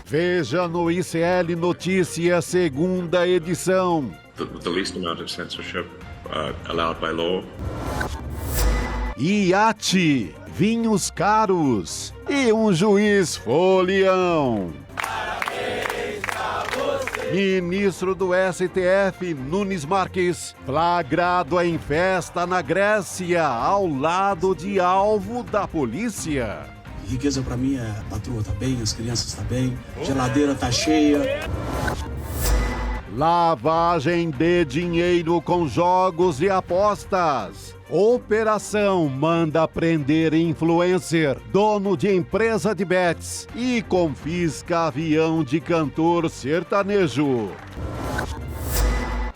Veja no ICL Notícias, segunda edição. The least amount of censorship allowed by law. Iate, vinhos caros e um juiz folião. Ministro do STF, Nunes Marques, flagrado em festa na Grécia, ao lado de alvo da polícia. Riqueza para mim é a patroa tá bem, as crianças tá bem, geladeira tá cheia. Lavagem de dinheiro com jogos e apostas. Operação manda prender influencer, dono de empresa de bets e confisca avião de cantor sertanejo.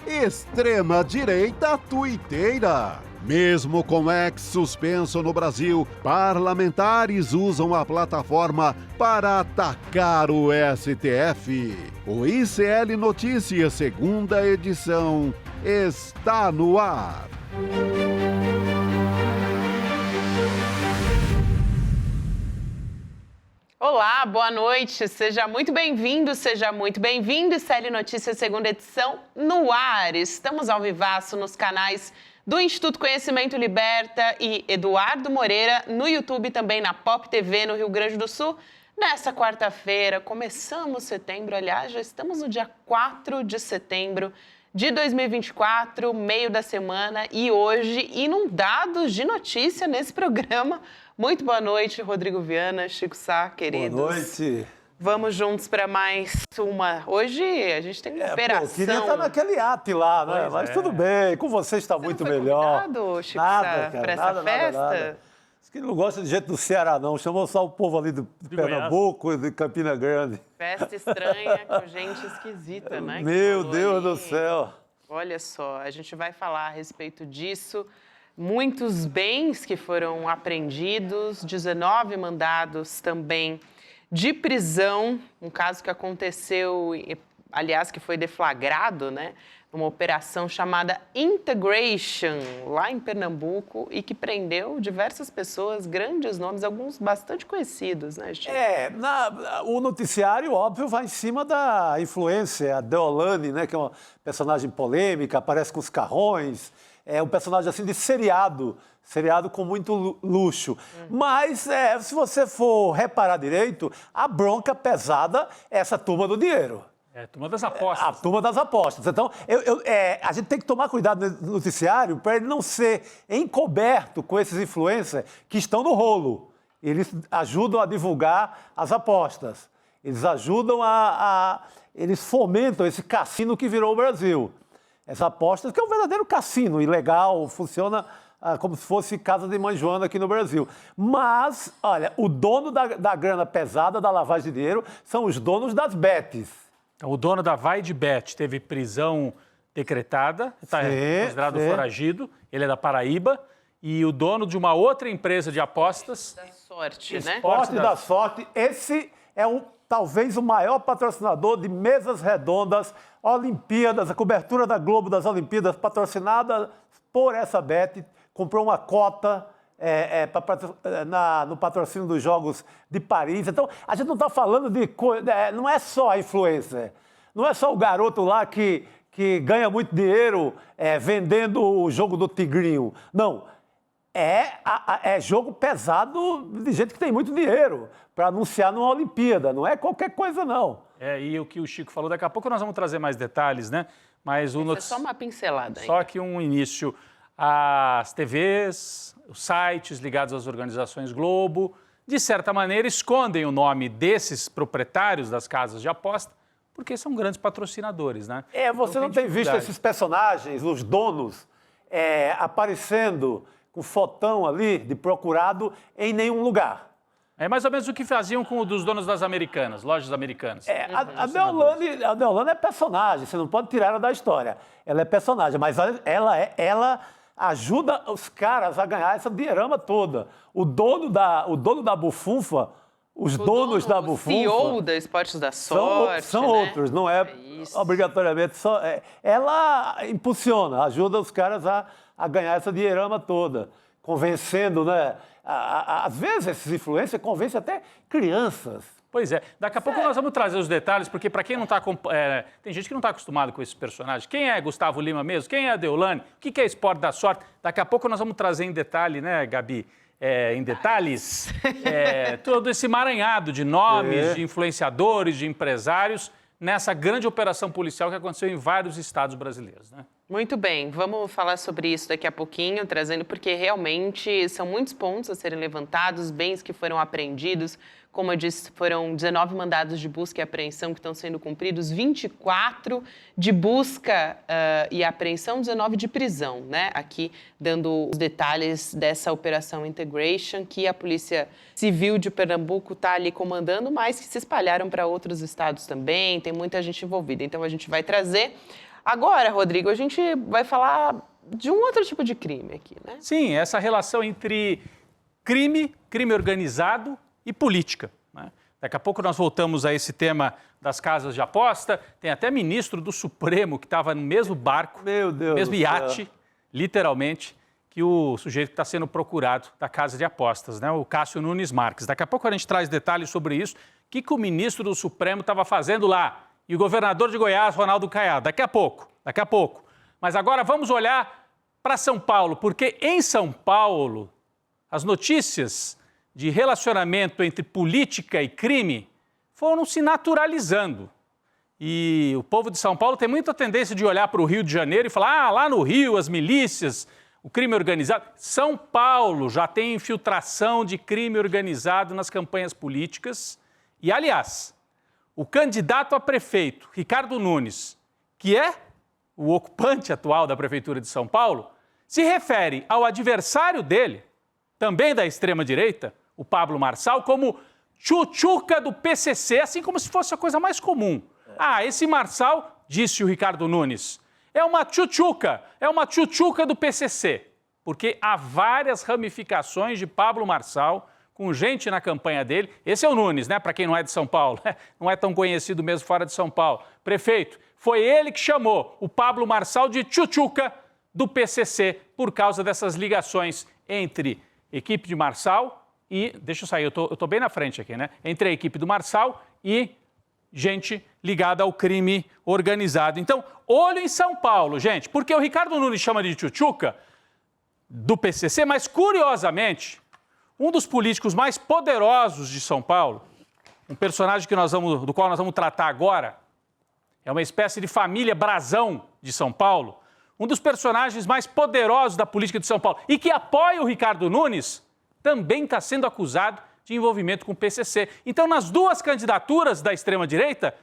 Extrema-direita tuiteira. Mesmo com ex-suspenso no Brasil, parlamentares usam a plataforma para atacar o STF. O ICL Notícias, segunda edição, está no ar. Olá, boa noite, seja muito bem-vindo, seja muito bem-vindo. ICL Notícias, segunda edição, no ar. Estamos ao vivaço nos canais do Instituto Conhecimento Liberta e Eduardo Moreira, no YouTube, também na Pop TV, no Rio Grande do Sul. Nessa quarta-feira, começamos setembro, aliás, já estamos no dia 4 de setembro de 2024, meio da semana, e hoje inundados de notícia nesse programa. Muito boa noite, Rodrigo Viana, Chico Sá, queridos. Boa noite. Vamos juntos para mais uma. Hoje a gente tem uma operação. Queria estar naquele ate lá, né? Mas tudo bem, com você está muito melhor. Convidado, Chico Nada, Sá, para essa festa? Nada. Diz que ele não gosta de gente do Ceará, não. Chamou só o povo ali de Pernambuco, de Campina Grande. Festa estranha com gente esquisita, né? Meu Deus do céu. Olha só, a gente vai falar a respeito disso. Muitos bens que foram apreendidos, 19 mandados também de prisão, um caso que aconteceu, aliás, que foi deflagrado, né, numa operação chamada Integration, lá em Pernambuco, e que prendeu diversas pessoas, grandes nomes, alguns bastante conhecidos, né, Chico? O noticiário, óbvio, vai em cima da influência, a Deolane, né, que é uma personagem polêmica, aparece com os carrões, é um personagem assim de seriado com muito luxo. Mas, se você for reparar direito, a bronca pesada é essa turma do dinheiro. É, a turma das apostas. A turma das apostas. Então, a gente tem que tomar cuidado no noticiário para ele não ser encoberto com esses influencers que estão no rolo. Eles ajudam a divulgar as apostas. Eles ajudam eles fomentam esse cassino que virou o Brasil. Essas apostas, que é um verdadeiro cassino ilegal, funciona como se fosse casa de mãe Joana aqui no Brasil. Mas, olha, o dono da grana pesada, da lavagem de dinheiro, são os donos das bets. Então, o dono da Vai de Bet teve prisão decretada, está considerado foragido, ele é da Paraíba, e o dono de uma outra empresa de apostas... Da sorte, né? Esporte da Sorte, esse é talvez o maior patrocinador de mesas redondas, Olimpíadas, a cobertura da Globo das Olimpíadas, patrocinada por essa bet, comprou uma cota no patrocínio dos Jogos de Paris. Então, a gente não está falando de coisa, não é só a influencer, não é só o garoto lá que ganha muito dinheiro vendendo o jogo do Tigrinho. Não, é jogo pesado de gente que tem muito dinheiro para anunciar numa Olimpíada, não é qualquer coisa, não. E o que o Chico falou, daqui a pouco nós vamos trazer mais detalhes, né? Mas é só uma pincelada. Só que um início. As TVs, os sites ligados às organizações Globo, de certa maneira, escondem o nome desses proprietários das casas de aposta, porque são grandes patrocinadores, né? Você não tem visto esses personagens, os donos, aparecendo com fotão ali de procurado em nenhum lugar. É mais ou menos o que faziam com o dos donos das americanas, lojas americanas. A Deolane é personagem, você não pode tirar ela da história. Ela é personagem, mas ela ajuda os caras a ganhar essa dinheirama toda. O dono da bufunfa, donos da bufunfa... O CEO da Esportes da Sorte, são outros, não é obrigatoriamente só... ela impulsiona, ajuda os caras a ganhar essa dinheirama toda, convencendo, né, Às vezes, esses influencers convencem até crianças. Pois é. Daqui a pouco nós vamos trazer os detalhes, porque para quem não está... tem gente que não está acostumado com esses personagens. Quem é Gustavo Lima mesmo? Quem é a Deolane? O que é Esporte da Sorte? Daqui a pouco nós vamos trazer em detalhe, né, Gabi? Em detalhes, todo esse emaranhado de nomes, de influenciadores, de empresários, nessa grande operação policial que aconteceu em vários estados brasileiros, né? Muito bem, vamos falar sobre isso daqui a pouquinho, trazendo porque realmente são muitos pontos a serem levantados, bens que foram apreendidos, como eu disse, foram 19 mandados de busca e apreensão que estão sendo cumpridos, 24 de busca e apreensão, 19 de prisão, né? Aqui dando os detalhes dessa operação Integration, que a Polícia Civil de Pernambuco está ali comandando, mas que se espalharam para outros estados também, tem muita gente envolvida, então a gente vai trazer. Agora, Rodrigo, a gente vai falar de um outro tipo de crime aqui, né? Sim, essa relação entre crime organizado e política, né? Daqui a pouco nós voltamos a esse tema das casas de aposta. Tem até ministro do Supremo que estava no mesmo barco, mesmo iate, literalmente, que o sujeito que está sendo procurado da casa de apostas, né? O Cássio Nunes Marques. Daqui a pouco a gente traz detalhes sobre isso. O que o ministro do Supremo estava fazendo lá? E o governador de Goiás, Ronaldo Caiado, daqui a pouco. Mas agora vamos olhar para São Paulo, porque em São Paulo, as notícias de relacionamento entre política e crime foram se naturalizando. E o povo de São Paulo tem muita tendência de olhar para o Rio de Janeiro e falar, lá no Rio, as milícias, o crime organizado. São Paulo já tem infiltração de crime organizado nas campanhas políticas. E, aliás, o candidato a prefeito, Ricardo Nunes, que é o ocupante atual da Prefeitura de São Paulo, se refere ao adversário dele, também da extrema-direita, o Pablo Marçal, como tchutchuca do PCC, assim como se fosse a coisa mais comum. Esse Marçal, disse o Ricardo Nunes, é uma tchutchuca do PCC, porque há várias ramificações de Pablo Marçal, com gente na campanha dele. Esse é o Nunes, né? Para quem não é de São Paulo, não é tão conhecido mesmo fora de São Paulo. Prefeito, foi ele que chamou o Pablo Marçal de tchutchuca do PCC por causa dessas ligações entre equipe de Marçal e... Deixa eu sair, eu tô bem na frente aqui, né? Entre a equipe do Marçal e gente ligada ao crime organizado. Então, olho em São Paulo, gente, porque o Ricardo Nunes chama de tchutchuca do PCC, mas curiosamente... Um dos políticos mais poderosos de São Paulo, um personagem do qual nós vamos tratar agora, é uma espécie de família brasão de São Paulo, um dos personagens mais poderosos da política de São Paulo e que apoia o Ricardo Nunes, também está sendo acusado de envolvimento com o PCC. Então, nas duas candidaturas da extrema-direita,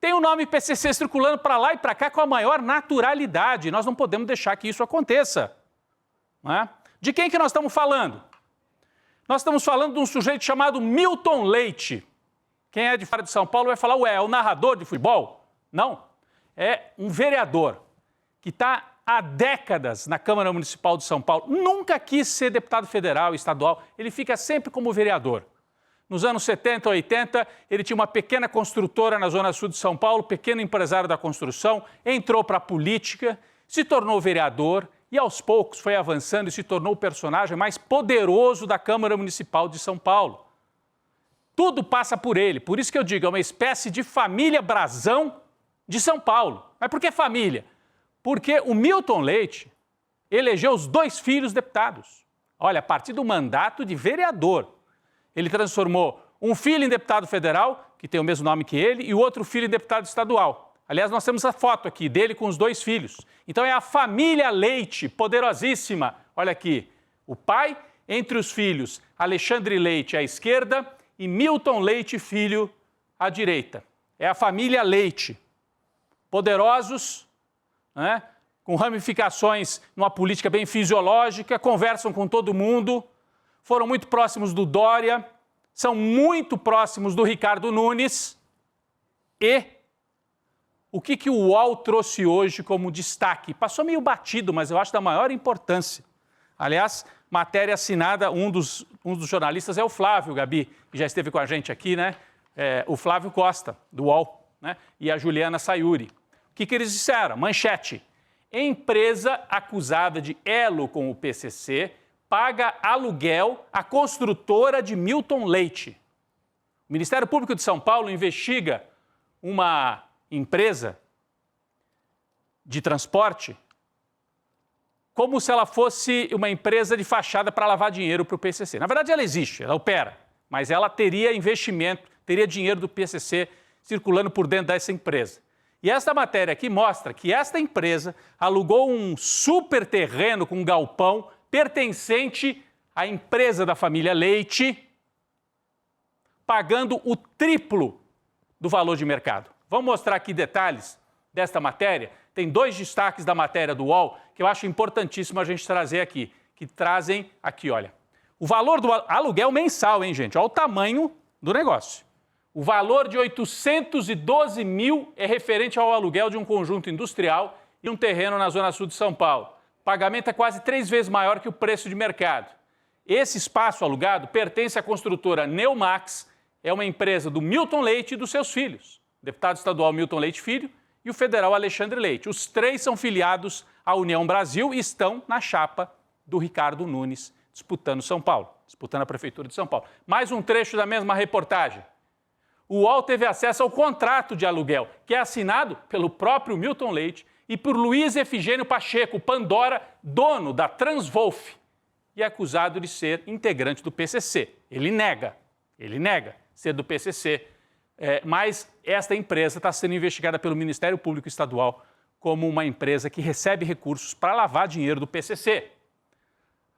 tem o nome PCC circulando para lá e para cá com a maior naturalidade. Nós não podemos deixar que isso aconteça, não é? De quem que nós estamos falando? Nós estamos falando de um sujeito chamado Milton Leite. Quem é de fora de São Paulo vai falar, é o narrador de futebol? Não, é um vereador que está há décadas na Câmara Municipal de São Paulo. Nunca quis ser deputado federal, estadual, ele fica sempre como vereador. Nos anos 70, 80, ele tinha uma pequena construtora na Zona Sul de São Paulo, pequeno empresário da construção, entrou para a política, se tornou vereador, e aos poucos foi avançando e se tornou o personagem mais poderoso da Câmara Municipal de São Paulo. Tudo passa por ele, por isso que eu digo, é uma espécie de família brasão de São Paulo. Mas por que família? Porque o Milton Leite elegeu os 2 filhos deputados. Olha, a partir do mandato de vereador, ele transformou um filho em deputado federal, que tem o mesmo nome que ele, e o outro filho em deputado estadual. Aliás, nós temos a foto aqui dele com os 2 filhos. Então é a família Leite, poderosíssima. Olha aqui, o pai, entre os filhos, Alexandre Leite à esquerda e Milton Leite, filho, à direita. É a família Leite. Poderosos, né? Com ramificações numa política bem fisiológica, conversam com todo mundo, foram muito próximos do Dória, são muito próximos do Ricardo Nunes e... O que o UOL trouxe hoje como destaque? Passou meio batido, mas eu acho da maior importância. Aliás, matéria assinada, um dos jornalistas é o Flávio, Gabi, que já esteve com a gente aqui, né? O Flávio Costa, do UOL, né? E a Juliana Sayuri. O que eles disseram? Manchete. Empresa acusada de elo com o PCC paga aluguel à construtora de Milton Leite. O Ministério Público de São Paulo investiga uma empresa de transporte como se ela fosse uma empresa de fachada para lavar dinheiro para o PCC. Na verdade, ela existe, ela opera, mas ela teria investimento, teria dinheiro do PCC circulando por dentro dessa empresa. E esta matéria aqui mostra que esta empresa alugou um super terreno com um galpão pertencente à empresa da família Leite, pagando o triplo do valor de mercado. Vamos mostrar aqui detalhes desta matéria. Tem 2 destaques da matéria do UOL que eu acho importantíssimo a gente trazer aqui, que trazem aqui, olha. O valor do aluguel mensal, hein, gente? Olha o tamanho do negócio. O valor de 812 mil é referente ao aluguel de um conjunto industrial e um terreno na zona sul de São Paulo. O pagamento é quase 3 vezes maior que o preço de mercado. Esse espaço alugado pertence à construtora Neumax, é uma empresa do Milton Leite e dos seus filhos, o deputado estadual Milton Leite Filho e o federal Alexandre Leite. Os 3 são filiados à União Brasil e estão na chapa do Ricardo Nunes, disputando São Paulo, disputando a Prefeitura de São Paulo. Mais um trecho da mesma reportagem. O UOL teve acesso ao contrato de aluguel, que é assinado pelo próprio Milton Leite e por Luiz Efigênio Pacheco, Pandora, dono da Transwolf, e acusado de ser integrante do PCC. Ele nega ser do PCC, mas esta empresa está sendo investigada pelo Ministério Público Estadual como uma empresa que recebe recursos para lavar dinheiro do PCC.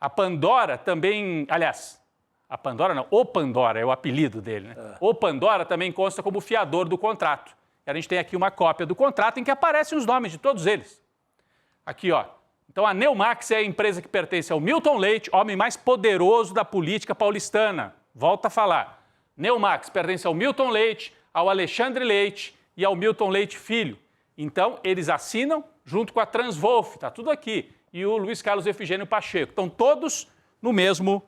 A Pandora também, aliás, a Pandora não, o Pandora é o apelido dele, né? O Pandora também consta como fiador do contrato. E a gente tem aqui uma cópia do contrato em que aparecem os nomes de todos eles. Aqui, ó. Então, a Neumax é a empresa que pertence ao Milton Leite, homem mais poderoso da política paulistana. Volta a falar. Neumax pertence ao Milton Leite, ao Alexandre Leite e ao Milton Leite Filho. Então, eles assinam junto com a Transwolf, está tudo aqui, e o Luiz Carlos Efigênio Pacheco. Estão todos no mesmo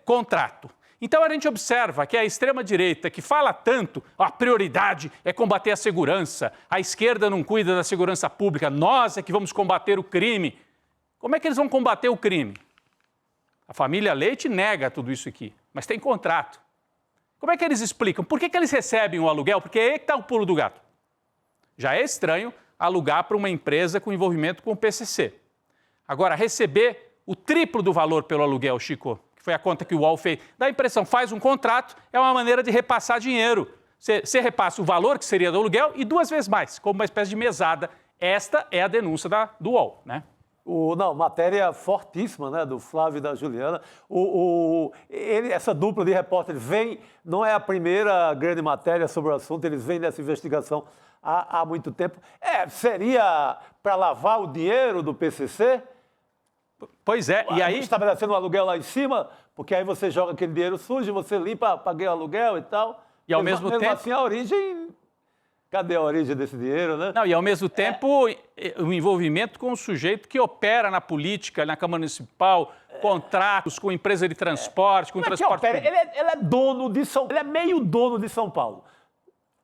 contrato. Então, a gente observa que a extrema-direita, que fala tanto, a prioridade é combater a segurança, a esquerda não cuida da segurança pública, nós é que vamos combater o crime. Como é que eles vão combater o crime? A família Leite nega tudo isso aqui, mas tem contrato. Como é que eles explicam? Por que eles recebem o aluguel? Porque aí que está o pulo do gato. Já é estranho alugar para uma empresa com envolvimento com o PCC. Agora, receber o triplo do valor pelo aluguel, Chico, que foi a conta que o UOL fez, dá a impressão, faz um contrato, é uma maneira de repassar dinheiro. Você repassa o valor que seria do aluguel e 2 vezes mais, como uma espécie de mesada. Esta é a denúncia do UOL, né? Matéria fortíssima, né, do Flávio e da Juliana. Essa dupla de repórteres não é a primeira grande matéria sobre o assunto, eles vêm dessa investigação há muito tempo. Seria para lavar o dinheiro do PCC? Pois é, e aí... Estabelecendo um aluguel lá em cima, porque aí você joga aquele dinheiro sujo, você limpa, paguei o aluguel e tal. E ao mesmo tempo... assim, a origem... Cadê a origem desse dinheiro, né? Não, e ao mesmo tempo, o envolvimento com o sujeito que opera na política, na Câmara Municipal, contratos com empresa de transporte, com transporte... Ele é dono de São Paulo, ele é meio dono de São Paulo.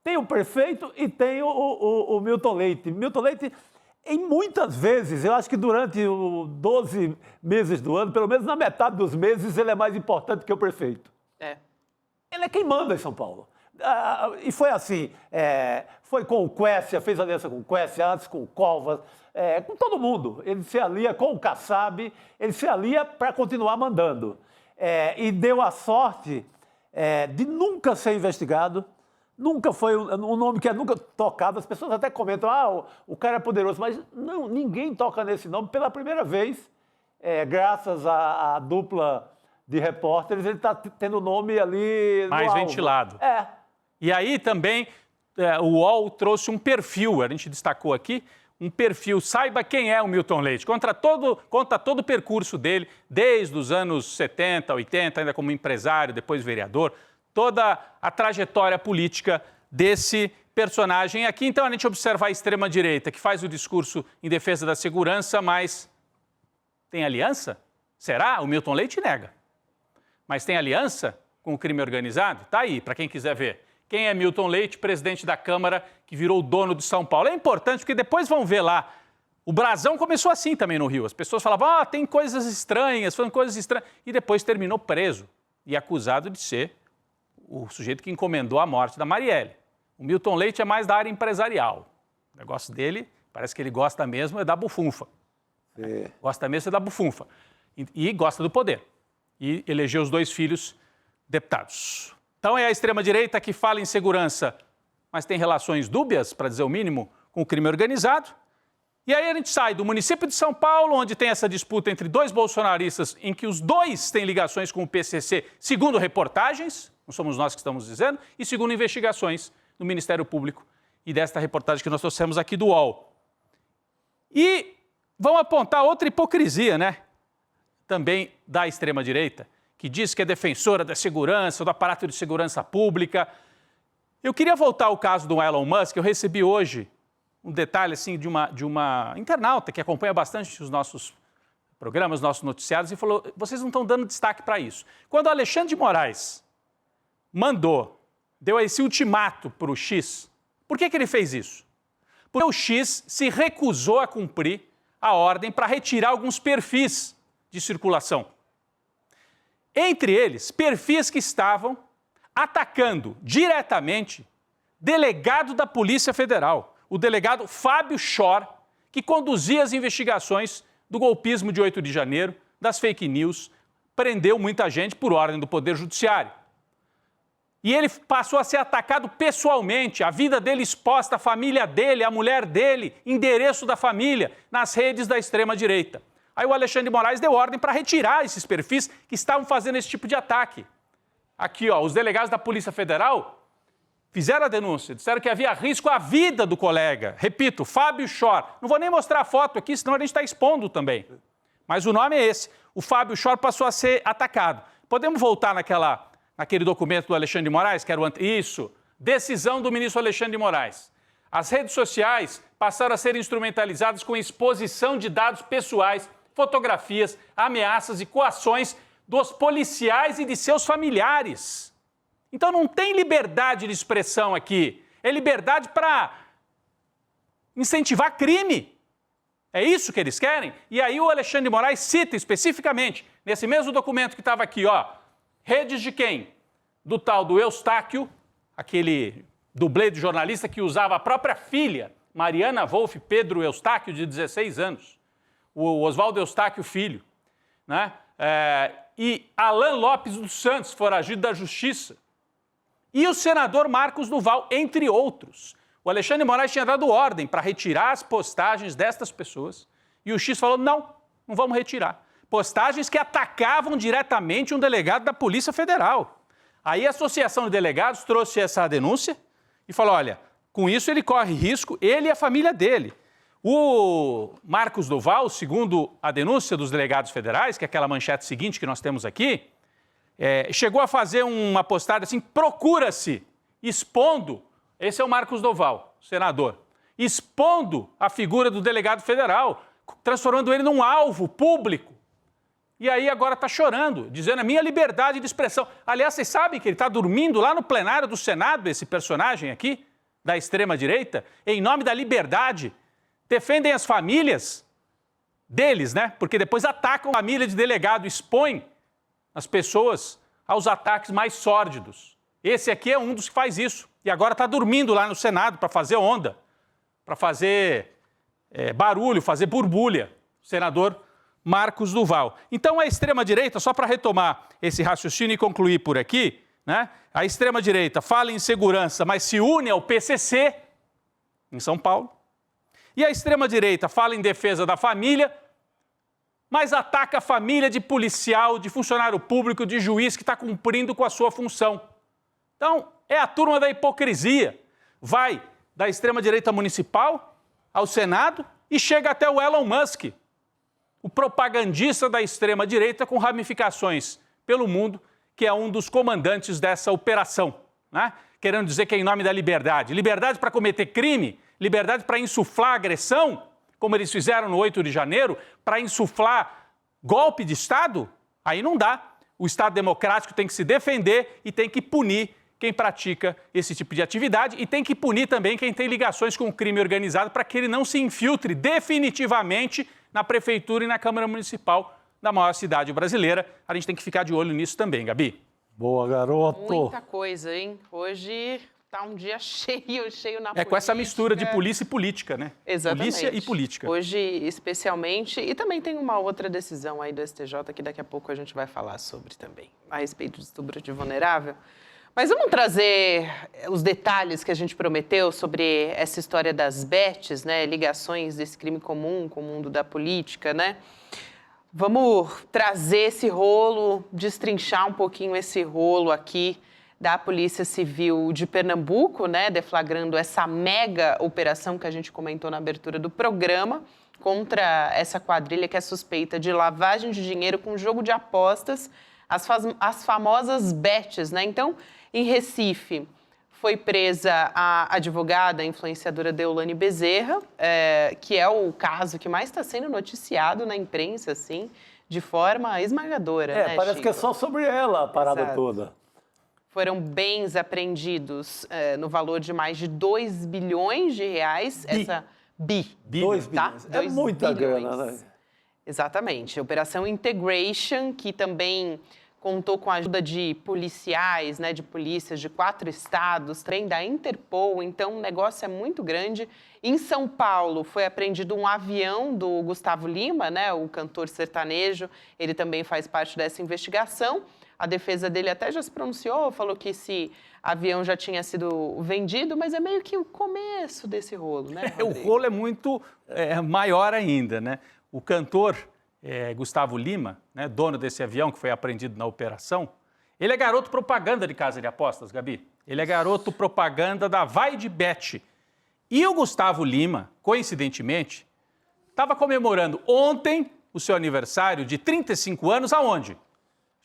Tem o prefeito e tem o Milton Leite. Milton Leite, em muitas vezes, eu acho que durante os 12 meses do ano, pelo menos na metade dos meses, ele é mais importante que o prefeito. Ele é quem manda em São Paulo. E foi assim, foi com o Quércia, fez aliança com o Quércia, antes com o Covas, com todo mundo. Ele se alia com o Kassab, ele se alia para continuar mandando. E deu a sorte de nunca ser investigado, nunca foi um nome que é nunca tocado. As pessoas até comentam, o cara é poderoso, mas não, ninguém toca nesse nome. Pela primeira vez, graças à dupla de repórteres, ele está tendo o nome ali mais ventilado. E aí também o UOL trouxe um perfil, a gente destacou aqui, um perfil, saiba quem é o Milton Leite, conta todo o percurso dele, desde os anos 70, 80, ainda como empresário, depois vereador, toda a trajetória política desse personagem aqui. Então a gente observa a extrema-direita, que faz o discurso em defesa da segurança, mas tem aliança? Será? O Milton Leite nega. Mas tem aliança com o crime organizado? Tá aí, para quem quiser ver. Quem é Milton Leite, presidente da Câmara, que virou o dono de São Paulo? É importante porque depois vão ver lá O brasão começou assim também no Rio. As pessoas falavam, tem coisas estranhas, foram coisas estranhas. E depois terminou preso e acusado de ser o sujeito que encomendou a morte da Marielle. O Milton Leite é mais da área empresarial. O negócio dele, parece que ele gosta mesmo é da bufunfa. Gosta mesmo é da bufunfa. E gosta do poder. E elegeu os 2 filhos deputados. Então é a extrema-direita que fala em segurança, mas tem relações dúbias, para dizer o mínimo, com o crime organizado. E aí a gente sai do município de São Paulo, onde tem essa disputa entre 2 bolsonaristas, em que os 2 têm ligações com o PCC, segundo reportagens, não somos nós que estamos dizendo, e segundo investigações do Ministério Público e desta reportagem que nós trouxemos aqui do UOL. E vão apontar outra hipocrisia, né? Também da extrema-direita, que diz que é defensora da segurança, do aparato de segurança pública. Eu queria voltar ao caso do Elon Musk. Eu recebi hoje um detalhe assim, de uma internauta que acompanha bastante os nossos programas, os nossos noticiários, e falou, vocês não estão dando destaque para isso. Quando o Alexandre de Moraes deu esse ultimato para o X, por que ele fez isso? Porque o X se recusou a cumprir a ordem para retirar alguns perfis de circulação. Entre eles, perfis que estavam atacando diretamente delegado da Polícia Federal, o delegado Fábio Chor, que conduzia as investigações do golpismo de 8 de janeiro, das fake news, prendeu muita gente por ordem do Poder Judiciário. E ele passou a ser atacado pessoalmente, a vida dele exposta, a família dele, a mulher dele, endereço da família, nas redes da extrema-direita. Aí o Alexandre de Moraes deu ordem para retirar esses perfis que estavam fazendo esse tipo de ataque. Aqui, os delegados da Polícia Federal fizeram a denúncia, disseram que havia risco à vida do colega. Repito, Fábio Chor. Não vou nem mostrar a foto aqui, senão a gente está expondo também. Mas o nome é esse. O Fábio Chor passou a ser atacado. Podemos voltar naquele documento do Alexandre de Moraes, que era isso, decisão do ministro Alexandre de Moraes. As redes sociais passaram a ser instrumentalizadas com exposição de dados pessoais, fotografias, ameaças e coações dos policiais e de seus familiares. Então não tem liberdade de expressão aqui, é liberdade para incentivar crime. É isso que eles querem? E aí o Alexandre de Moraes cita especificamente, nesse mesmo documento que estava aqui, redes de quem? Do tal do Eustáquio, aquele dublê de jornalista que usava a própria filha, Mariana Wolff Pedro Eustáquio, de 16 anos. O Oswaldo Eustáquio Filho, né? E Alan Lopes dos Santos, foragido da Justiça. E o senador Marcos Duval, entre outros. O Alexandre de Moraes tinha dado ordem para retirar as postagens destas pessoas. E o X falou, não vamos retirar. Postagens que atacavam diretamente um delegado da Polícia Federal. Aí a Associação de Delegados trouxe essa denúncia e falou, olha, com isso ele corre risco, ele e a família dele. O Marcos Duval, segundo a denúncia dos delegados federais, que é aquela manchete seguinte que nós temos aqui, chegou a fazer uma postagem assim, procura-se, expondo, esse é o Marcos Duval, senador, expondo a figura do delegado federal, transformando ele num alvo público. E aí agora está chorando, dizendo a minha liberdade de expressão. Aliás, vocês sabem que ele está dormindo lá no plenário do Senado, esse personagem aqui, da extrema-direita, em nome da liberdade. Defendem as famílias deles, né? Porque depois atacam a família de delegado, expõem as pessoas aos ataques mais sórdidos. Esse aqui é um dos que faz isso. E agora está dormindo lá no Senado para fazer onda, para fazer barulho, fazer borbulha. O senador Marcos Duval. Então a extrema-direita, só para retomar esse raciocínio e concluir por aqui, né? A extrema-direita fala em segurança, mas se une ao PCC, em São Paulo. E a extrema-direita fala em defesa da família, mas ataca a família de policial, de funcionário público, de juiz que está cumprindo com a sua função. Então, é a turma da hipocrisia. Vai da extrema-direita municipal ao Senado e chega até o Elon Musk, o propagandista da extrema-direita com ramificações pelo mundo, que é um dos comandantes dessa operação, né? Querendo dizer que é em nome da liberdade. Liberdade para cometer crime, liberdade para insuflar agressão, como eles fizeram no 8 de janeiro, para insuflar golpe de Estado, aí não dá. O Estado democrático tem que se defender e tem que punir quem pratica esse tipo de atividade e tem que punir também quem tem ligações com o crime organizado para que ele não se infiltre definitivamente na prefeitura e na Câmara Municipal da maior cidade brasileira. A gente tem que ficar de olho nisso também, Gabi. Boa, garoto. Muita coisa, hein? Hoje tá um dia cheio na política. Com essa mistura de polícia e política, né? Exatamente. Polícia e política. Hoje, especialmente, e também tem uma outra decisão aí do STJ que daqui a pouco a gente vai falar sobre também, a respeito de estupro de vulnerável. Mas vamos trazer os detalhes que a gente prometeu sobre essa história das bets, né? Ligações desse crime comum com o mundo da política, né? Vamos trazer esse rolo, destrinchar um pouquinho esse rolo aqui da Polícia Civil de Pernambuco, né, deflagrando essa mega operação que a gente comentou na abertura do programa contra essa quadrilha que é suspeita de lavagem de dinheiro com jogo de apostas, as famosas bets, né? Então, em Recife, foi presa a advogada, a influenciadora Deolane Bezerra, que é o caso que mais está sendo noticiado na imprensa, assim, de forma esmagadora, né, Parece Chico? que é só sobre ela a parada Exato. toda. Foram bens apreendidos no valor de mais de 2 bilhões de reais. Essa 2 tá? bilhões. É 2 muita bilhões. grana, né? Exatamente. Operação Integration, que também contou com a ajuda de policiais, né, de polícias de 4 estados, também da Interpol. Então, o negócio é muito grande. Em São Paulo, foi apreendido um avião do Gustavo Lima, né, o cantor sertanejo. Ele também faz parte dessa investigação. A defesa dele até já se pronunciou, falou que esse avião já tinha sido vendido, mas é meio que o começo desse rolo, né, O Rodrigo? rolo é muito maior ainda, né? O cantor Gustavo Lima, né, dono desse avião que foi apreendido na operação, ele é garoto propaganda de casa de apostas, Gabi. Ele é garoto propaganda da Vai de Bet. E o Gustavo Lima, coincidentemente, estava comemorando ontem o seu aniversário de 35 anos aonde?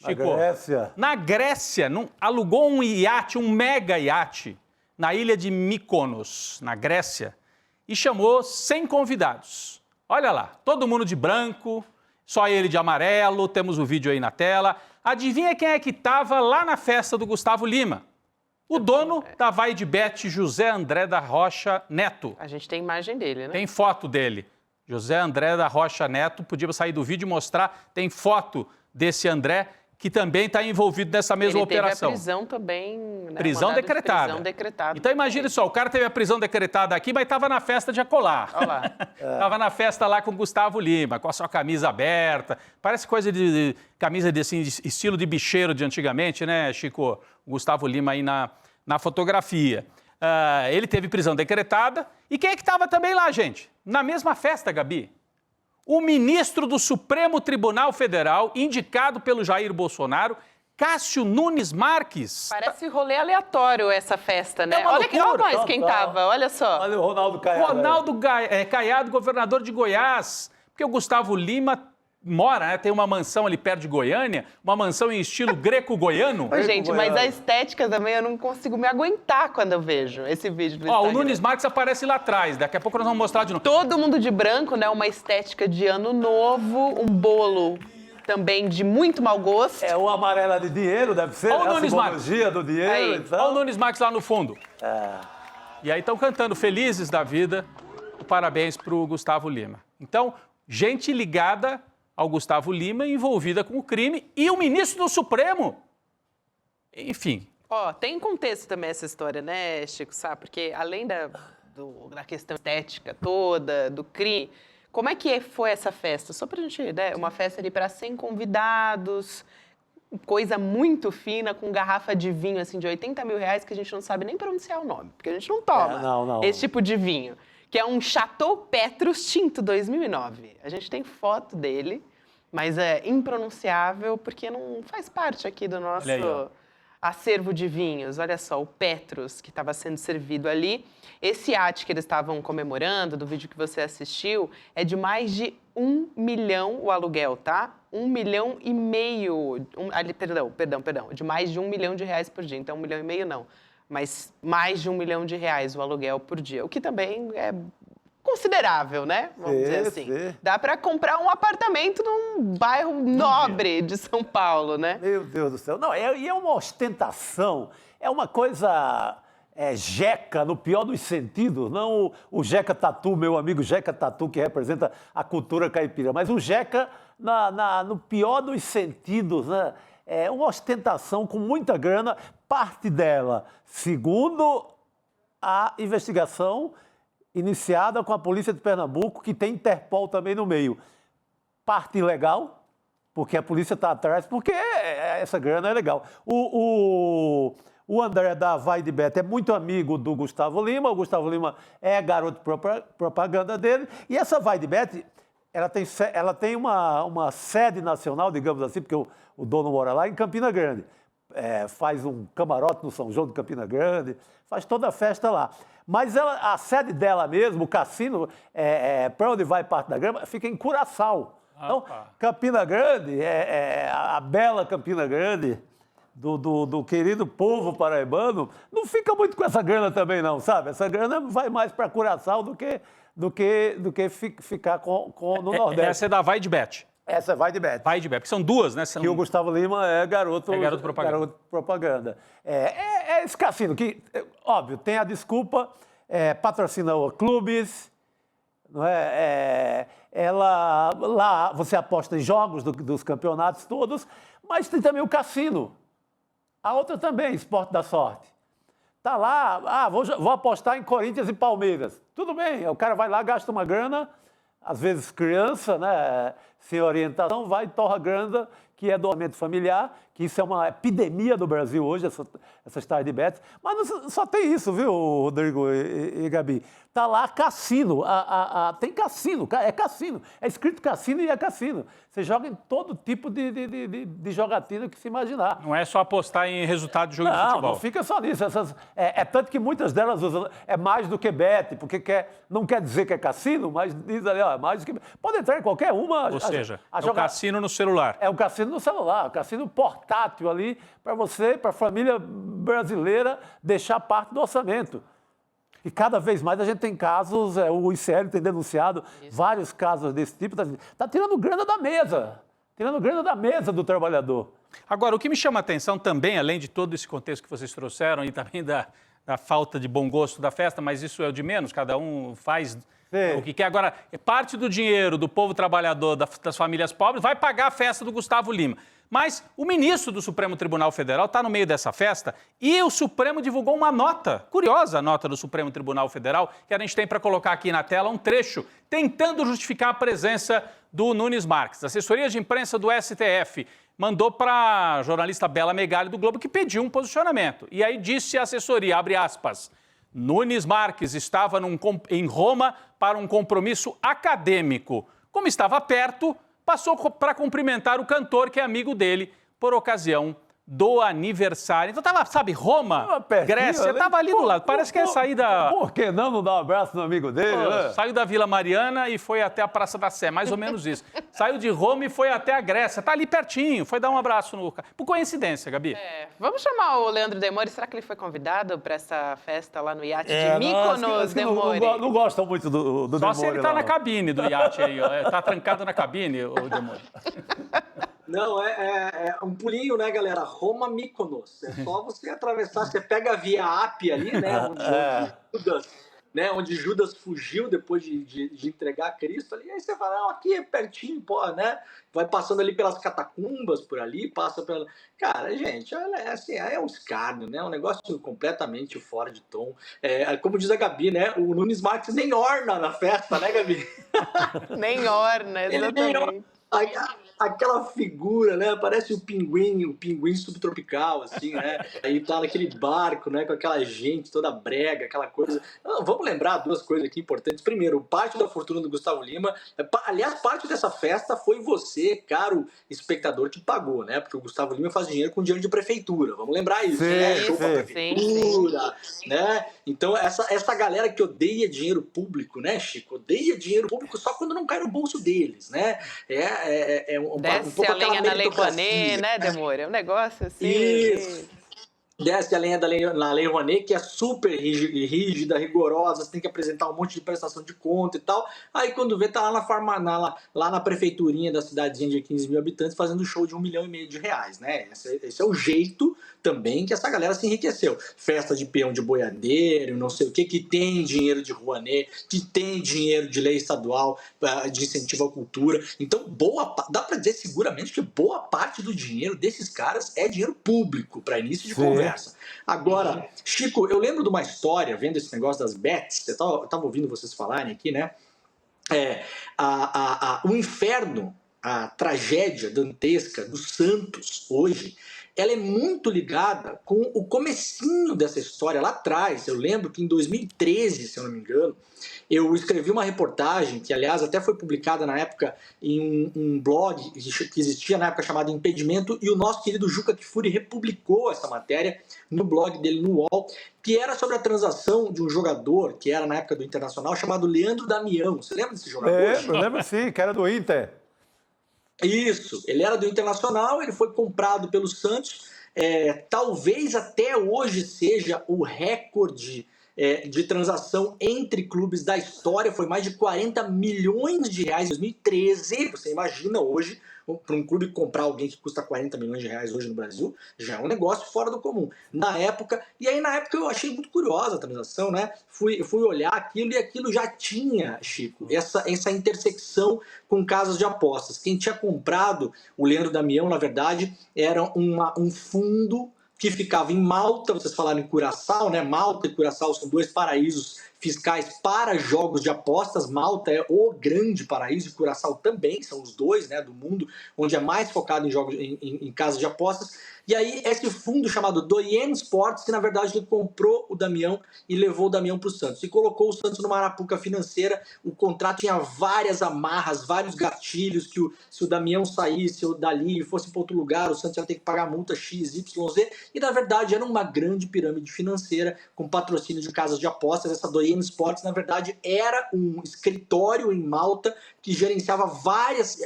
Chico, Na Grécia. Na Grécia, alugou um iate, um mega iate, na ilha de Mykonos, na Grécia, e chamou 100 convidados. Olha lá, todo mundo de branco, só ele de amarelo, temos o vídeo aí na tela. Adivinha quem é que estava lá na festa do Gustavo Lima? O dono da Vai de Bet, José André da Rocha Neto. A gente tem imagem dele, né? Tem foto dele. José André da Rocha Neto, podia sair do vídeo e mostrar, tem foto desse André, que também está envolvido nessa mesma operação. Teve a prisão também, né? Prisão decretada. Prisão decretada. Então imagine só, o cara teve a prisão decretada aqui, mas estava na festa de Acolá. Olha lá. Estava na festa lá com o Gustavo Lima, com a sua camisa aberta. Parece coisa de camisa de estilo de bicheiro de antigamente, né, Chico? O Gustavo Lima aí na fotografia. Ele teve prisão decretada. E quem é que estava também lá, gente? Na mesma festa, Gabi? O ministro do Supremo Tribunal Federal, indicado pelo Jair Bolsonaro, Cássio Nunes Marques. Parece rolê aleatório essa festa, né? É uma Olha loucura, nós quem tava, olha só. Olha o Ronaldo Caiado. Ronaldo Caiado, governador de Goiás. Porque o Gustavo Lima mora, né? Tem uma mansão ali perto de Goiânia, uma mansão em estilo greco-goiano. Ô, gente, mas a estética também eu não consigo me aguentar quando eu vejo esse vídeo do Ó, o Instagram. Nunes Marques aparece lá atrás. Daqui a pouco nós vamos mostrar de novo. Todo mundo de branco, né? Uma estética de ano novo, um bolo também de muito mau gosto. É uma amarela de dinheiro, deve ser, Olha o né? A Nunes Marques. simbologia do dinheiro Aí, e tal. Olha o Nunes Marques lá no fundo. E aí estão cantando felizes da vida. Parabéns para o Gustavo Lima. Então, gente ligada ao Gustavo Lima envolvida com o crime e o ministro do Supremo. Enfim. Ó, tem contexto também essa história, né, Chico, sabe? Porque além da questão estética toda, do crime, como é que foi essa festa? Só pra gente, né, uma festa ali para 100 convidados, coisa muito fina, com garrafa de vinho, assim, de 80 mil reais, que a gente não sabe nem pronunciar o nome, porque a gente não toma não. esse tipo de vinho, que é um Chateau Petrus Tinto 2009. A gente tem foto dele, mas é impronunciável, porque não faz parte aqui do nosso Olha aí, ó. acervo de vinhos. Olha só, o Petrus, que estava sendo servido ali. Esse iate que eles estavam comemorando, do vídeo que você assistiu, é de mais de 1 milhão o aluguel, tá? 1,5 milhão. Perdão. De mais de 1 milhão de reais por dia. Então, 1,5 milhão não. Mas mais de 1 milhão de reais o aluguel por dia. O que também é considerável, né? Vamos dizer assim. Sim. Dá para comprar um apartamento num bairro nobre de São Paulo, né? Meu Deus do céu. Não, e é uma ostentação. é uma coisa jeca, no pior dos sentidos, não o jeca tatu, meu amigo jeca tatu, que representa a cultura caipira, mas o jeca no pior dos sentidos, né? É uma ostentação com muita grana, parte dela, segundo a investigação iniciada com a Polícia de Pernambuco, que tem Interpol também no meio. Parte ilegal, porque a polícia está atrás, porque essa grana é legal. O André da Vai de Bet é muito amigo do Gustavo Lima, o Gustavo Lima é garoto propaganda dele, e essa Vai de Bet, ela tem uma sede nacional, digamos assim, porque o dono mora lá em Campina Grande. Faz um camarote no São João de Campina Grande, faz toda a festa lá. Mas a sede dela mesmo, o cassino, para onde vai parte da grama, fica em Curaçao. Então, Campina Grande, a bela Campina Grande, do querido povo paraibano, não fica muito com essa grana também não, sabe? Essa grana vai mais para Curaçao do que ficar no Nordeste. Essa é da Vai de Bet. Essa Vai de Bet. Vai de Bet, porque são duas, né? E o Gustavo Lima é garoto propaganda. É esse cassino que, óbvio, tem a desculpa, patrocina clubes, não é? Lá você aposta em jogos dos campeonatos todos, mas tem também o cassino. A outra também, Esporte da Sorte. Tá lá, vou apostar em Corinthians e Palmeiras. Tudo bem, o cara vai lá, gasta uma grana, às vezes criança, né, sem orientação, vai e torra grana, que é do orçamento familiar, que isso é uma epidemia do Brasil hoje, essas tais de bets. Mas não, só tem isso, viu, Rodrigo e Gabi? Tá lá cassino, tem cassino, é cassino. É escrito cassino e é cassino. Você joga em todo tipo de jogatina que se imaginar. Não é só apostar em resultado de jogo de futebol. Não fica só nisso. Tanto que muitas delas usam, mais do que bet, porque não quer dizer que é cassino, mas diz ali, é mais do que bet. Pode entrar em qualquer uma. Ou seja, o cassino no celular. É o cassino no celular, o cassino portátil ali, para você, para a família brasileira, deixar parte do orçamento. E cada vez mais a gente tem casos, o ICL tem denunciado vários casos desse tipo, está tirando grana da mesa do trabalhador. Agora, o que me chama a atenção também, além de todo esse contexto que vocês trouxeram e também da falta de bom gosto da festa, mas isso é o de menos, cada um faz o que quer. Agora, parte do dinheiro do povo trabalhador, das famílias pobres, vai pagar a festa do Gustavo Lima. Mas o ministro do Supremo Tribunal Federal está no meio dessa festa e o Supremo divulgou uma nota, curiosa nota do Supremo Tribunal Federal, que a gente tem para colocar aqui na tela um trecho, tentando justificar a presença do Nunes Marques. A assessoria de imprensa do STF mandou para a jornalista Bela Megali do Globo, que pediu um posicionamento. E aí disse a assessoria, abre aspas, Nunes Marques estava em Roma para um compromisso acadêmico. Como estava perto, passou para cumprimentar o cantor, que é amigo dele, por ocasião do aniversário. Então tava, sabe, Roma, Grécia, tava ali do lado. Parece que é sair da... Por que não dar um abraço no amigo dele, né? Saiu da Vila Mariana e foi até a Praça da Sé, mais ou menos isso. Saiu de Roma e foi até a Grécia. Tá ali pertinho, foi dar um abraço no... Por coincidência, Gabi. Vamos chamar o Leandro Demore. Será que ele foi convidado para essa festa lá no iate de Mykonos, Demore? Não gostam muito do Demore. Só se ele tá na cabine do iate aí, ó. Tá trancado na cabine, o Demore. Não, é um pulinho, né, galera? Roma, Mykonos. É só você atravessar, você pega a Via Ápia ali, né, onde Judas fugiu depois de entregar a Cristo ali, aí você fala, aqui é pertinho, pô, né? Vai passando ali pelas catacumbas por ali, passa pela... Cara, gente, assim, é um escárnio, né? Um negócio completamente fora de tom. Como diz a Gabi, né? O Nunes Marques nem orna na festa, né, Gabi? Nem orna, exatamente. Aquela figura, né? Parece o pinguim subtropical, assim, né? Aí tá naquele barco, né? Com aquela gente toda brega, aquela coisa. Não, vamos lembrar duas coisas aqui importantes. Primeiro, parte da fortuna do Gustavo Lima. Aliás, parte dessa festa foi você, caro espectador, que pagou, né? Porque o Gustavo Lima faz dinheiro com dinheiro de prefeitura. Vamos lembrar isso, né? Show pra prefeitura, né? Então, essa galera que odeia dinheiro público, né, Chico? Odeia dinheiro público só quando não cai no bolso deles, né? Desce a lenha na Lei Rouanet, né, Demore? É um negócio assim. Isso. desce a lenha na Lei Rouanet, que é super rígida, rigorosa, você tem que apresentar um monte de prestação de conta e tal. Aí quando vê, tá lá na prefeiturinha da cidadezinha de 15 mil habitantes fazendo show de R$1,5 milhão, né? Esse é o jeito também que essa galera se enriqueceu. Festa de peão de boiadeiro, não sei o que tem dinheiro de Rouanet, que tem dinheiro de lei estadual de incentivo à cultura. Então, dá para dizer seguramente que boa parte do dinheiro desses caras é dinheiro público, para início de conversa. Agora, Chico, eu lembro de uma história, vendo esse negócio das bets, eu tava ouvindo vocês falarem aqui, né? O inferno, a tragédia dantesca do Santos hoje, ela é muito ligada com o comecinho dessa história lá atrás. Eu lembro que em 2013, se eu não me engano, eu escrevi uma reportagem, que aliás até foi publicada na época em um blog que existia na época chamado Impedimento, e o nosso querido Juca Kfouri republicou essa matéria no blog dele no UOL, que era sobre a transação de um jogador, que era na época do Internacional, chamado Leandro Damião. Você lembra desse jogador? Eu lembro sim, que era do Inter. Isso, ele era do Internacional, ele foi comprado pelo Santos, talvez até hoje seja o recorde de transação entre clubes da história, foi mais de R$40 milhões em 2013, você imagina hoje, para um clube comprar alguém que custa R$40 milhões hoje no Brasil, já é um negócio fora do comum. Na época eu achei muito curiosa a transação, né? Fui olhar aquilo e aquilo já tinha, Chico, essa intersecção com casas de apostas. Quem tinha comprado o Leandro Damião, na verdade, era um fundo que ficava em Malta. Vocês falaram em Curaçao, né? Malta e Curaçao são dois paraísos fiscais para jogos de apostas. Malta é o grande paraíso e Curaçao também, são os dois, né, do mundo, onde é mais focado em jogos, em casas de apostas. E aí, esse fundo chamado Doyen Sports, que na verdade ele comprou o Damião e levou o Damião para o Santos. E colocou o Santos numa arapuca financeira. O contrato tinha várias amarras, vários gatilhos, que se o Damião saísse ou dali e fosse para outro lugar, o Santos ia ter que pagar multa X, Y, Z. E na verdade era uma grande pirâmide financeira com patrocínio de casas de apostas. Essa Doyen Sports, na verdade, era um escritório em Malta que gerenciava vários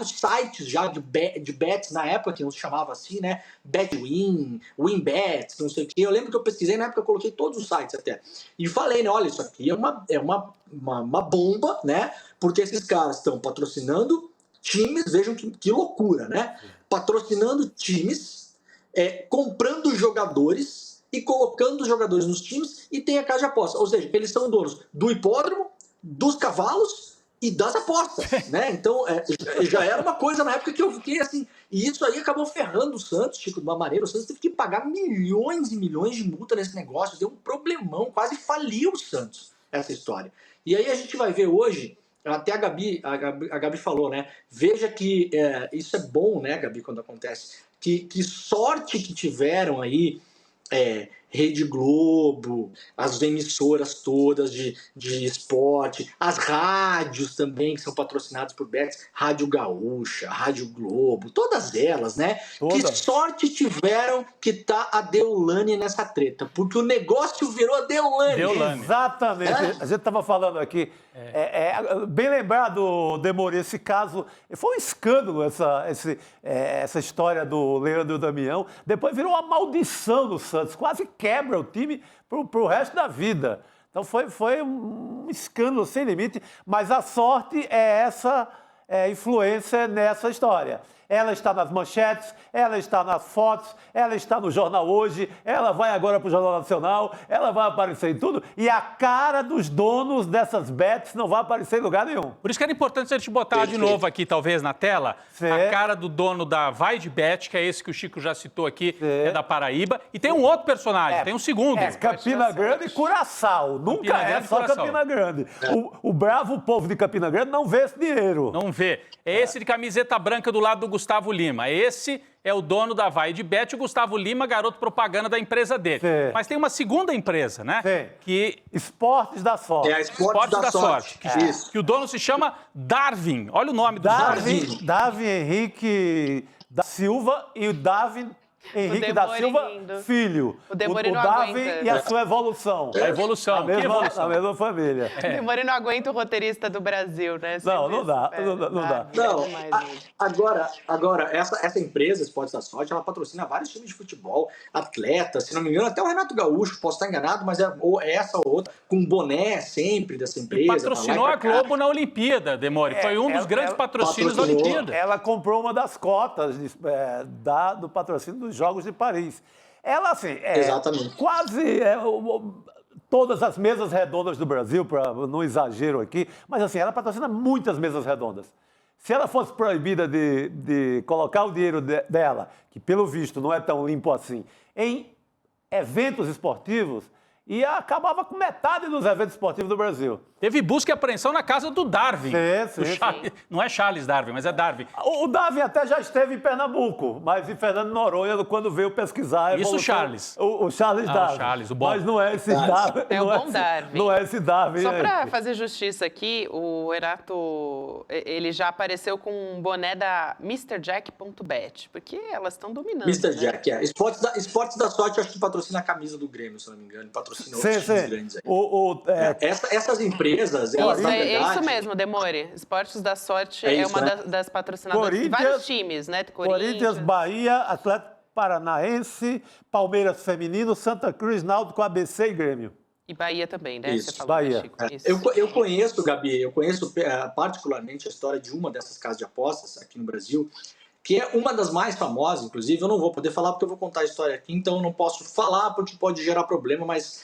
sites já de bets na época, que não se chamava assim, né? Betwin, WinBet, não sei o que. Eu lembro que eu pesquisei na época, eu coloquei todos os sites até. E falei, né, olha, isso aqui é uma bomba, né? Porque esses caras estão patrocinando times, vejam que loucura, né? Patrocinando times, comprando jogadores e colocando os jogadores nos times, e tem a casa de aposta. Ou seja, eles são donos do hipódromo, dos cavalos e das apostas, né? Então, já era uma coisa na época que eu fiquei assim... E isso aí acabou ferrando o Santos, Chico, de uma maneira. O Santos teve que pagar milhões e milhões de multa nesse negócio. Deu um problemão, quase faliu o Santos, essa história. E aí a gente vai ver hoje... Até a Gabi falou, né? Veja que isso é bom, né, Gabi, quando acontece. Que sorte que tiveram aí... Rede Globo, as emissoras todas de esporte, as rádios também que são patrocinadas por bets, Rádio Gaúcha, Rádio Globo, todas elas, né? Todas. Que sorte tiveram que tá a Deolane nessa treta, porque o negócio virou a Deolane. Exatamente. A gente estava falando aqui, bem lembrado, Demore, esse caso, foi um escândalo essa história do Leandro Damião, depois virou uma maldição do Santos, quase quebra o time pro resto da vida. Então foi um escândalo sem limite, mas a sorte é essa influência nessa história. Ela está nas manchetes, ela está nas fotos, ela está no Jornal Hoje, ela vai agora para o Jornal Nacional, ela vai aparecer em tudo, e a cara dos donos dessas bets não vai aparecer em lugar nenhum. Por isso que era importante a gente botar de novo aqui, talvez, na tela, a cara do dono da Vai de Bet, que é esse que o Chico já citou aqui, que é da Paraíba, e tem um outro personagem, tem um segundo. Campina Grande e Curaçao, nunca é só Campina Grande. O bravo povo de Campina Grande não vê esse dinheiro. Não vê. É esse de camiseta branca do lado do Gustavo Lima. Esse é o dono da Vai de Bet, o Gustavo Lima, garoto propaganda da empresa dele. Sim. Mas tem uma segunda empresa, né? Sim. Que... Esportes da Sorte. Esportes da Sorte. Que o dono se chama Darwin. Olha o nome do Darwin Henrique da Silva e o Darwin Henrique da Silva, filho. O Demore não Davi aguenta. e a sua evolução. A evolução, A mesma, que evolução? a mesma família. O Demore não aguenta o roteirista do Brasil, né? Não dá, não dá. Não, agora essa empresa, Esportes da Sorte, ela patrocina vários times de futebol, atletas, se não me engano, até o Renato Gaúcho, posso estar enganado, mas é ou essa ou outra, com boné sempre dessa empresa. E patrocinou a Globo na Olimpíada, Demore. Foi um dos grandes patrocínios da Olimpíada. Ela comprou uma das cotas do patrocínio dos Jogos de Paris. Ela, assim, Exatamente. quase todas as mesas redondas do Brasil, para não exagero aqui, mas assim, ela patrocina muitas mesas redondas. Se ela fosse proibida de colocar o dinheiro dela, que pelo visto não é tão limpo assim, em eventos esportivos, e acabava com metade dos eventos esportivos do Brasil. Teve busca e apreensão na casa do Darwin. Sim. Não é Charles Darwin, mas é Darwin. O Darwin até já esteve em Pernambuco, mas em Fernando de Noronha, quando veio pesquisar... Isso, Charles. O Charles Darwin. O Charles, o bom. Mas não é esse Darwin. É o bom Darwin. Não é esse Darwin. Só para fazer justiça aqui, o Renato, ele já apareceu com um boné da MrJack.bet, porque elas estão dominando. Mr. né? Jack, Esportes da Sorte, acho que patrocina a camisa do Grêmio, se não me engano. Patrocina outros times grandes aí. Essas empresas, elas, na verdade... É isso mesmo, Demore. Esportes da Sorte é isso, uma né? das patrocinadoras de vários times, né? Corinthians, Bahia, Atlético Paranaense, Palmeiras Feminino, Santa Cruz, Náutico, ABC e Grêmio. E Bahia também, né? Isso, Você falou, Bahia. né, Chico? Isso. Eu conheço, Gabi, particularmente a história de uma dessas casas de apostas aqui no Brasil, que é uma das mais famosas, inclusive. Eu não vou poder falar porque eu vou contar a história aqui, então eu não posso falar porque pode gerar problema, mas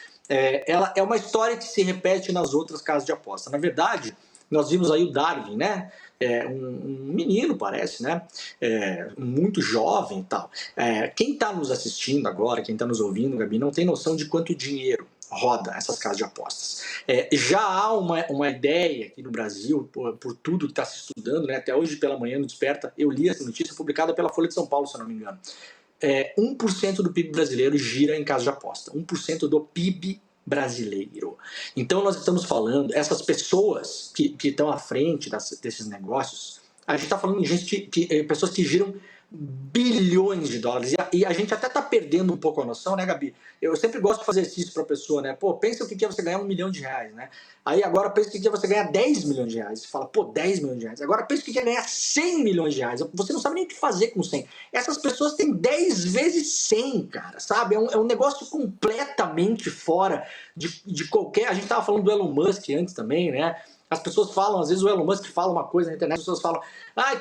ela é uma história que se repete nas outras casas de aposta. Na verdade, nós vimos aí o Darwin, né? Um menino, parece, né? Muito jovem e tal. Quem está nos assistindo agora, quem está nos ouvindo, Gabi, não tem noção de quanto dinheiro roda essas casas de apostas. Já há uma ideia aqui no Brasil, por tudo que está se estudando, né? Até hoje pela manhã no Desperta, eu li essa notícia publicada pela Folha de São Paulo, se eu não me engano. 1% do PIB brasileiro gira em casas de aposta. 1% do PIB brasileiro. Então nós estamos falando, essas pessoas que estão à frente desses negócios, a gente está falando de pessoas que giram bilhões de dólares. E a gente até está perdendo um pouco a noção, né, Gabi? Eu sempre gosto de fazer isso para a pessoa, né? Pô, pensa o que é você ganhar R$1 milhão, né? Aí agora pensa o que é você ganhar 10 milhões de reais. Você fala, pô, 10 milhões de reais. Agora pensa o que é ganhar 100 milhões de reais. Você não sabe nem o que fazer com 100. Essas pessoas têm 10 vezes 100, cara, sabe? É um negócio completamente fora de qualquer... A gente estava falando do Elon Musk antes também, né? As pessoas falam, às vezes o Elon Musk fala uma coisa na internet, as pessoas falam,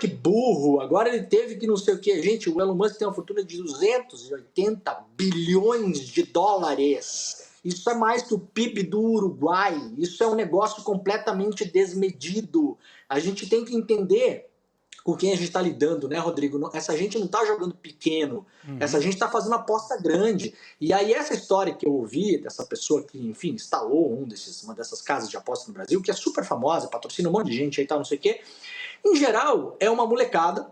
que burro, agora ele teve que não sei o quê. Gente, o Elon Musk tem uma fortuna de 280 bilhões de dólares. Isso é mais que o PIB do Uruguai. Isso é um negócio completamente desmedido. A gente tem que entender com quem a gente está lidando, né, Rodrigo? Essa gente não está jogando pequeno, essa gente está fazendo aposta grande. E aí essa história que eu ouvi dessa pessoa que, enfim, instalou uma dessas casas de aposta no Brasil, que é super famosa, patrocina um monte de gente aí e tal, não sei o quê, em geral é uma molecada,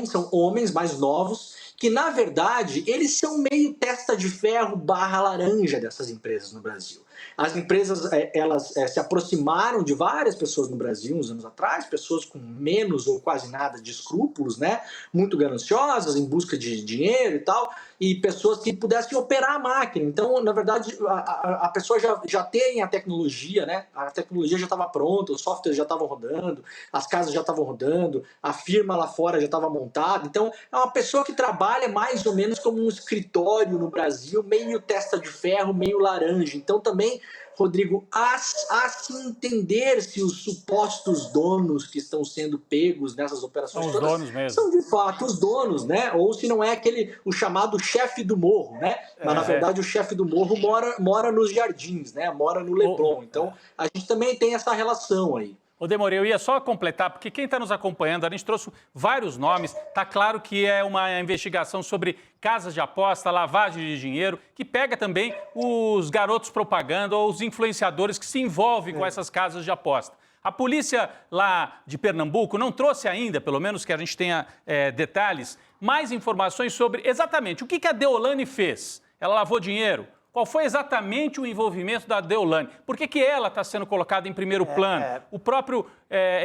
são homens mais novos, que na verdade eles são meio testa de ferro / laranja dessas empresas no Brasil. As empresas, elas se aproximaram de várias pessoas no Brasil uns anos atrás, pessoas com menos ou quase nada de escrúpulos, né? Muito gananciosas, em busca de dinheiro e tal, e pessoas que pudessem operar a máquina. Então, na verdade, a pessoa já tem a tecnologia, né? A tecnologia já estava pronta, os softwares já estavam rodando, as casas já estavam rodando, a firma lá fora já estava montada. Então, é uma pessoa que trabalha mais ou menos como um escritório no Brasil, meio testa de ferro, meio laranja. Então, também, Rodrigo, a se entender se os supostos donos que estão sendo pegos nessas operações são os donos mesmo. São de fato os donos, né? Ou se não é o chamado chefe do morro, né? Mas na verdade o chefe do morro mora nos jardins, né? Mora no Leblon. Então a gente também tem essa relação aí. Ô, Demore, eu ia só completar, porque quem está nos acompanhando, a gente trouxe vários nomes, está claro que é uma investigação sobre casas de aposta, lavagem de dinheiro, que pega também os garotos propaganda ou os influenciadores que se envolvem com essas casas de aposta. A polícia lá de Pernambuco não trouxe ainda, pelo menos que a gente tenha detalhes, mais informações sobre exatamente o que a Deolane fez. Ela lavou dinheiro? Qual foi exatamente o envolvimento da Deolane? Por que ela está sendo colocada em primeiro plano? O próprio,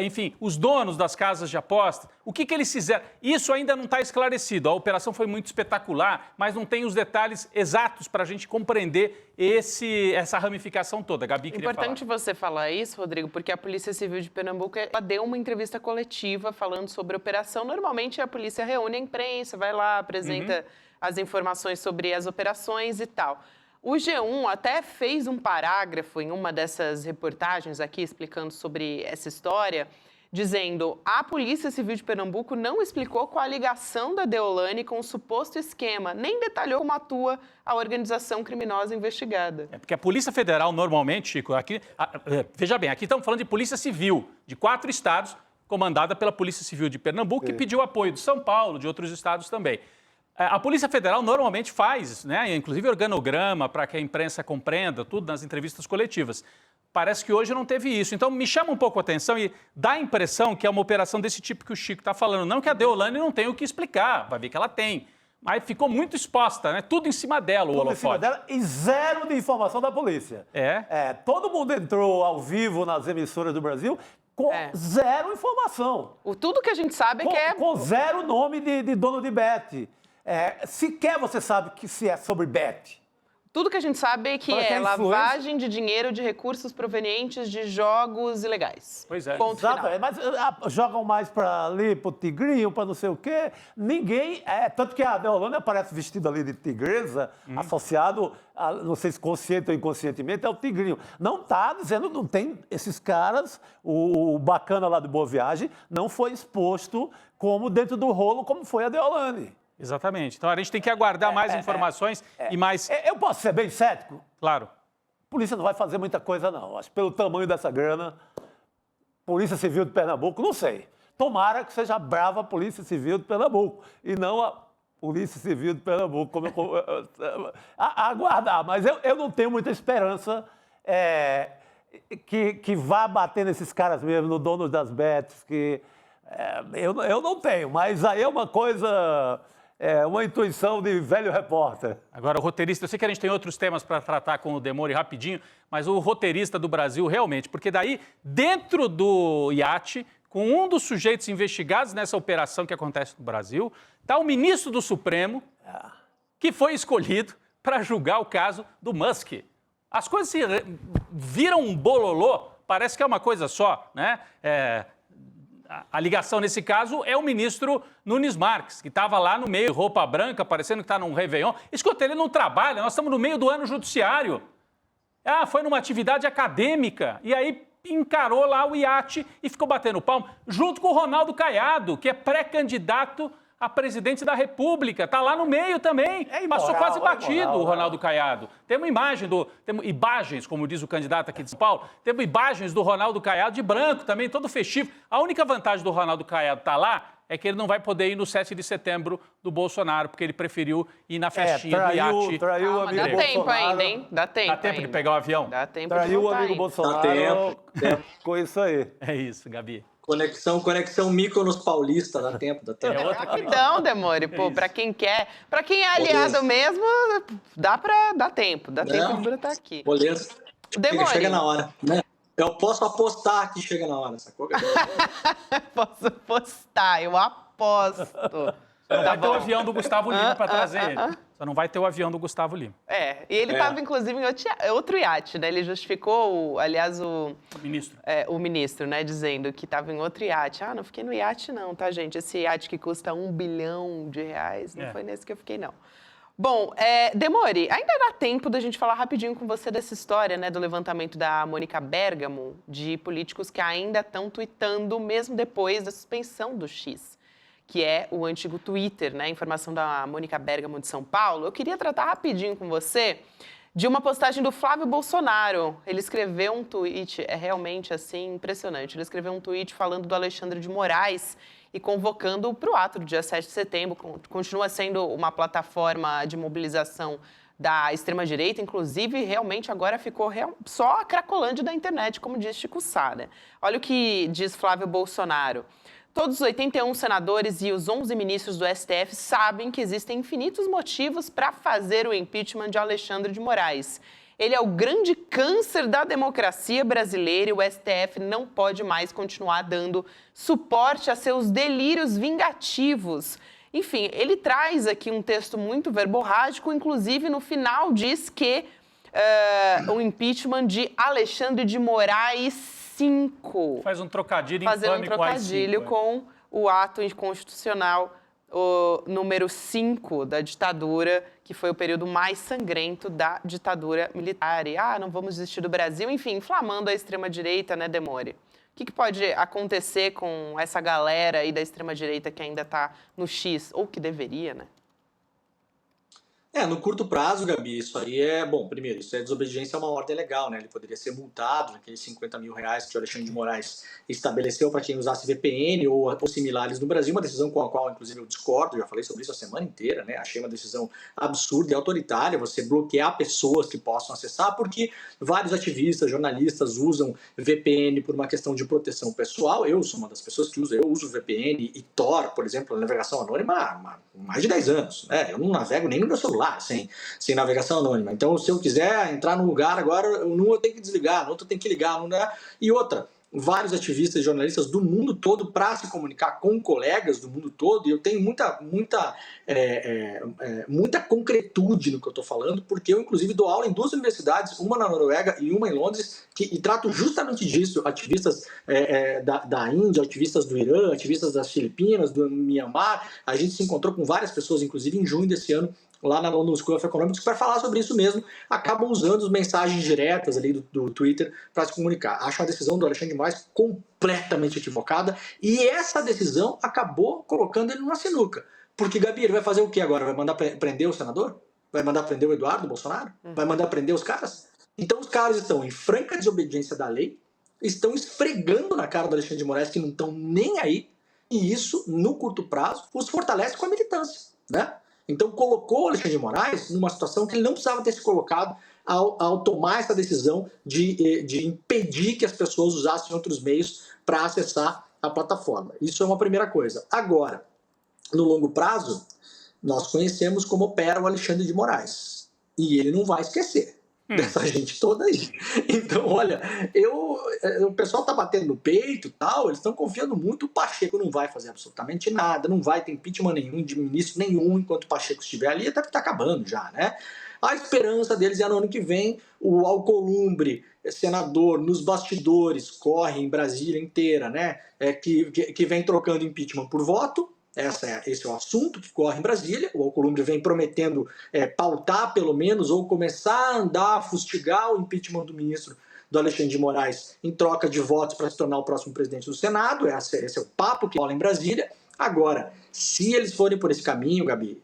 enfim, os donos das casas de aposta, o que eles fizeram? Isso ainda não está esclarecido. A operação foi muito espetacular, mas não tem os detalhes exatos para a gente compreender essa ramificação toda. Gabi queria Importante falar. você falar isso, Rodrigo, porque a Polícia Civil de Pernambuco ela deu uma entrevista coletiva falando sobre a operação. Normalmente a polícia reúne a imprensa, vai lá, apresenta as informações sobre as operações e tal. O G1 até fez um parágrafo em uma dessas reportagens aqui explicando sobre essa história, dizendo a Polícia Civil de Pernambuco não explicou qual a ligação da Deolane com o suposto esquema, nem detalhou como atua a organização criminosa investigada. É porque a Polícia Federal, normalmente, Chico, aqui, veja bem, aqui estamos falando de Polícia Civil, de 4 estados, comandada pela Polícia Civil de Pernambuco, que pediu apoio de São Paulo, de outros estados também. A Polícia Federal normalmente faz, né, inclusive organograma para que a imprensa compreenda tudo nas entrevistas coletivas. Parece que hoje não teve isso. Então, me chama um pouco a atenção e dá a impressão que é uma operação desse tipo que o Chico está falando. Não que a Deolane não tenha o que explicar, vai ver que ela tem. Mas ficou muito exposta, né? Tudo em cima dela, o holofote. Tudo em cima dela e zero de informação da polícia. Todo mundo entrou ao vivo nas emissoras do Brasil com zero informação. Tudo que a gente sabe é que é... Com zero nome de dono de bet. Sequer você sabe que se é sobre bet. Tudo que a gente sabe é que é lavagem de dinheiro de recursos provenientes de jogos ilegais. Pois é. Ponto final. Mas jogam mais para ali, para o tigrinho, para não sei o quê. Ninguém... tanto que a Deolane aparece vestida ali de tigresa, associado, não sei se consciente ou inconscientemente, ao tigrinho. Não está dizendo, não tem esses caras, o bacana lá de Boa Viagem, não foi exposto como dentro do rolo, como foi a Deolane. Exatamente. Então, a gente tem que aguardar mais informações e mais... Eu posso ser bem cético? Claro. A polícia não vai fazer muita coisa, não. Acho que pelo tamanho dessa grana, Polícia Civil de Pernambuco, não sei. Tomara que seja brava a Polícia Civil de Pernambuco e não a Polícia Civil de Pernambuco. Aguardar, mas eu não tenho muita esperança que vá bater nesses caras mesmo, no dono das bets, que eu não tenho, mas aí é uma coisa... uma intuição de velho repórter. Agora, o roteirista, eu sei que a gente tem outros temas para tratar com o Demori rapidinho, mas o roteirista do Brasil realmente, porque daí, dentro do iate, com um dos sujeitos investigados nessa operação que acontece no Brasil, está o ministro do Supremo, que foi escolhido para julgar o caso do Musk. As coisas se viram um bololô, parece que é uma coisa só, né? A ligação nesse caso é o ministro Nunes Marques, que estava lá no meio, roupa branca, parecendo que está num Réveillon. Escuta, ele não trabalha, nós estamos no meio do ano judiciário. Foi numa atividade acadêmica, e aí encarou lá o iate e ficou batendo palmo, junto com o Ronaldo Caiado, que é pré-candidato a presidente da República. Está lá no meio também. Passou quase batido o Ronaldo Caiado. Temos imagens, como diz o candidato aqui de São Paulo, temos imagens do Ronaldo Caiado de branco também, todo festivo. A única vantagem do Ronaldo Caiado estar lá é que ele não vai poder ir no 7 de setembro do Bolsonaro, porque ele preferiu ir na festinha do iate. Traiu o amigo dá Bolsonaro. tempo ainda, hein? Dá tempo de pegar o avião? Dá tempo Traiu de o amigo Bolsonaro. Dá tempo. Com isso aí. É isso, Gabi. Conexão Mykonos Paulista, dá tempo. Rapidão, Demori, pô, pra quem quer, pra quem é aliado mesmo, dá tempo de brotar aqui. Beleza. Demori. Chega na hora, né? Eu posso apostar que chega na hora, sacou? Posso apostar, eu aposto. Não vai ter o avião do Gustavo Lima para trazer ele. Só não vai ter o avião do Gustavo Lima. E ele estava, inclusive, em outro iate, né? Ele justificou, o ministro. O ministro, né? Dizendo que estava em outro iate. Não fiquei no iate não, tá, gente? Esse iate que custa R$1 bilhão, não foi nesse que eu fiquei, não. Bom, Demori, ainda dá tempo da gente falar rapidinho com você dessa história, né? Do levantamento da Mônica Bergamo, de políticos que ainda estão tuitando, mesmo depois da suspensão do X, que é o antigo Twitter, né? Informação da Mônica Bergamo de São Paulo. Eu queria tratar rapidinho com você de uma postagem do Flávio Bolsonaro. Ele escreveu um tweet, é realmente assim impressionante. Ele escreveu um tweet falando do Alexandre de Moraes e convocando para o ato do dia 7 de setembro. Continua sendo uma plataforma de mobilização da extrema-direita, inclusive, realmente agora ficou só a cracolândia da internet, como diz Chico Sá, né? Olha o que diz Flávio Bolsonaro. Todos os 81 senadores e os 11 ministros do STF sabem que existem infinitos motivos para fazer o impeachment de Alexandre de Moraes. Ele é o grande câncer da democracia brasileira e o STF não pode mais continuar dando suporte a seus delírios vingativos. Enfim, ele traz aqui um texto muito verborrágico, inclusive no final diz que o impeachment de Alexandre de Moraes 5. Faz um trocadilho Fazer infame um trocadilho com o ato inconstitucional o número 5 da ditadura, que foi o período mais sangrento da ditadura militar. E, não vamos desistir do Brasil, enfim, inflamando a extrema-direita, né, Demore? O que pode acontecer com essa galera aí da extrema-direita que ainda está no X, ou que deveria, né? No curto prazo, Gabi, isso aí primeiro, isso é desobediência a uma ordem legal, né? Ele poderia ser multado naqueles 50 mil reais que o Alexandre de Moraes estabeleceu para quem usasse VPN ou similares no Brasil, uma decisão com a qual, inclusive, eu discordo, já falei sobre isso a semana inteira, né? Achei uma decisão absurda e autoritária, você bloquear pessoas que possam acessar, porque vários ativistas, jornalistas usam VPN por uma questão de proteção pessoal. Eu sou uma das pessoas que eu uso VPN e Tor, por exemplo, na navegação anônima há mais de 10 anos, né? Eu não navego nem no meu celular sem navegação anônima. Então, se eu quiser entrar num lugar agora, num eu tenho que desligar, no outro eu tenho que ligar. E outra, vários ativistas e jornalistas do mundo todo para se comunicar com colegas do mundo todo, e eu tenho muita concretude no que eu estou falando, porque eu, inclusive, dou aula em 2 universidades, uma na Noruega e uma em Londres, e trato justamente disso, ativistas da Índia, ativistas do Irã, ativistas das Filipinas, do Myanmar. A gente se encontrou com várias pessoas, inclusive em junho desse ano, lá na London School of Economics, para falar sobre isso mesmo, acabam usando as mensagens diretas ali do Twitter para se comunicar. Acho a decisão do Alexandre de Moraes completamente equivocada, e essa decisão acabou colocando ele numa sinuca. Porque, Gabi, ele vai fazer o que agora? Vai mandar prender o senador? Vai mandar prender o Eduardo Bolsonaro? Vai mandar prender os caras? Então os caras estão em franca desobediência da lei, estão esfregando na cara do Alexandre de Moraes que não estão nem aí, e isso, no curto prazo, os fortalece com a militância, né? Então colocou o Alexandre de Moraes numa situação que ele não precisava ter se colocado ao tomar essa decisão de impedir que as pessoas usassem outros meios para acessar a plataforma. Isso é uma primeira coisa. Agora, no longo prazo, nós conhecemos como opera o Alexandre de Moraes. E ele não vai esquecer dessa gente toda aí. Então, olha, o pessoal tá batendo no peito e tal, eles estão confiando muito, o Pacheco não vai fazer absolutamente nada, não vai ter impeachment nenhum, de ministro nenhum, enquanto o Pacheco estiver ali, até porque tá acabando já, né? A esperança deles é no ano que vem, o Alcolumbre, senador, nos bastidores, corre em Brasília inteira, né? Que vem trocando impeachment por voto. Esse é o assunto que corre em Brasília. O Alcolumbre vem prometendo pautar, pelo menos, ou começar a andar, a fustigar o impeachment do ministro do Alexandre de Moraes em troca de votos para se tornar o próximo presidente do Senado. Esse é o papo que rola em Brasília. Agora, se eles forem por esse caminho, Gabi,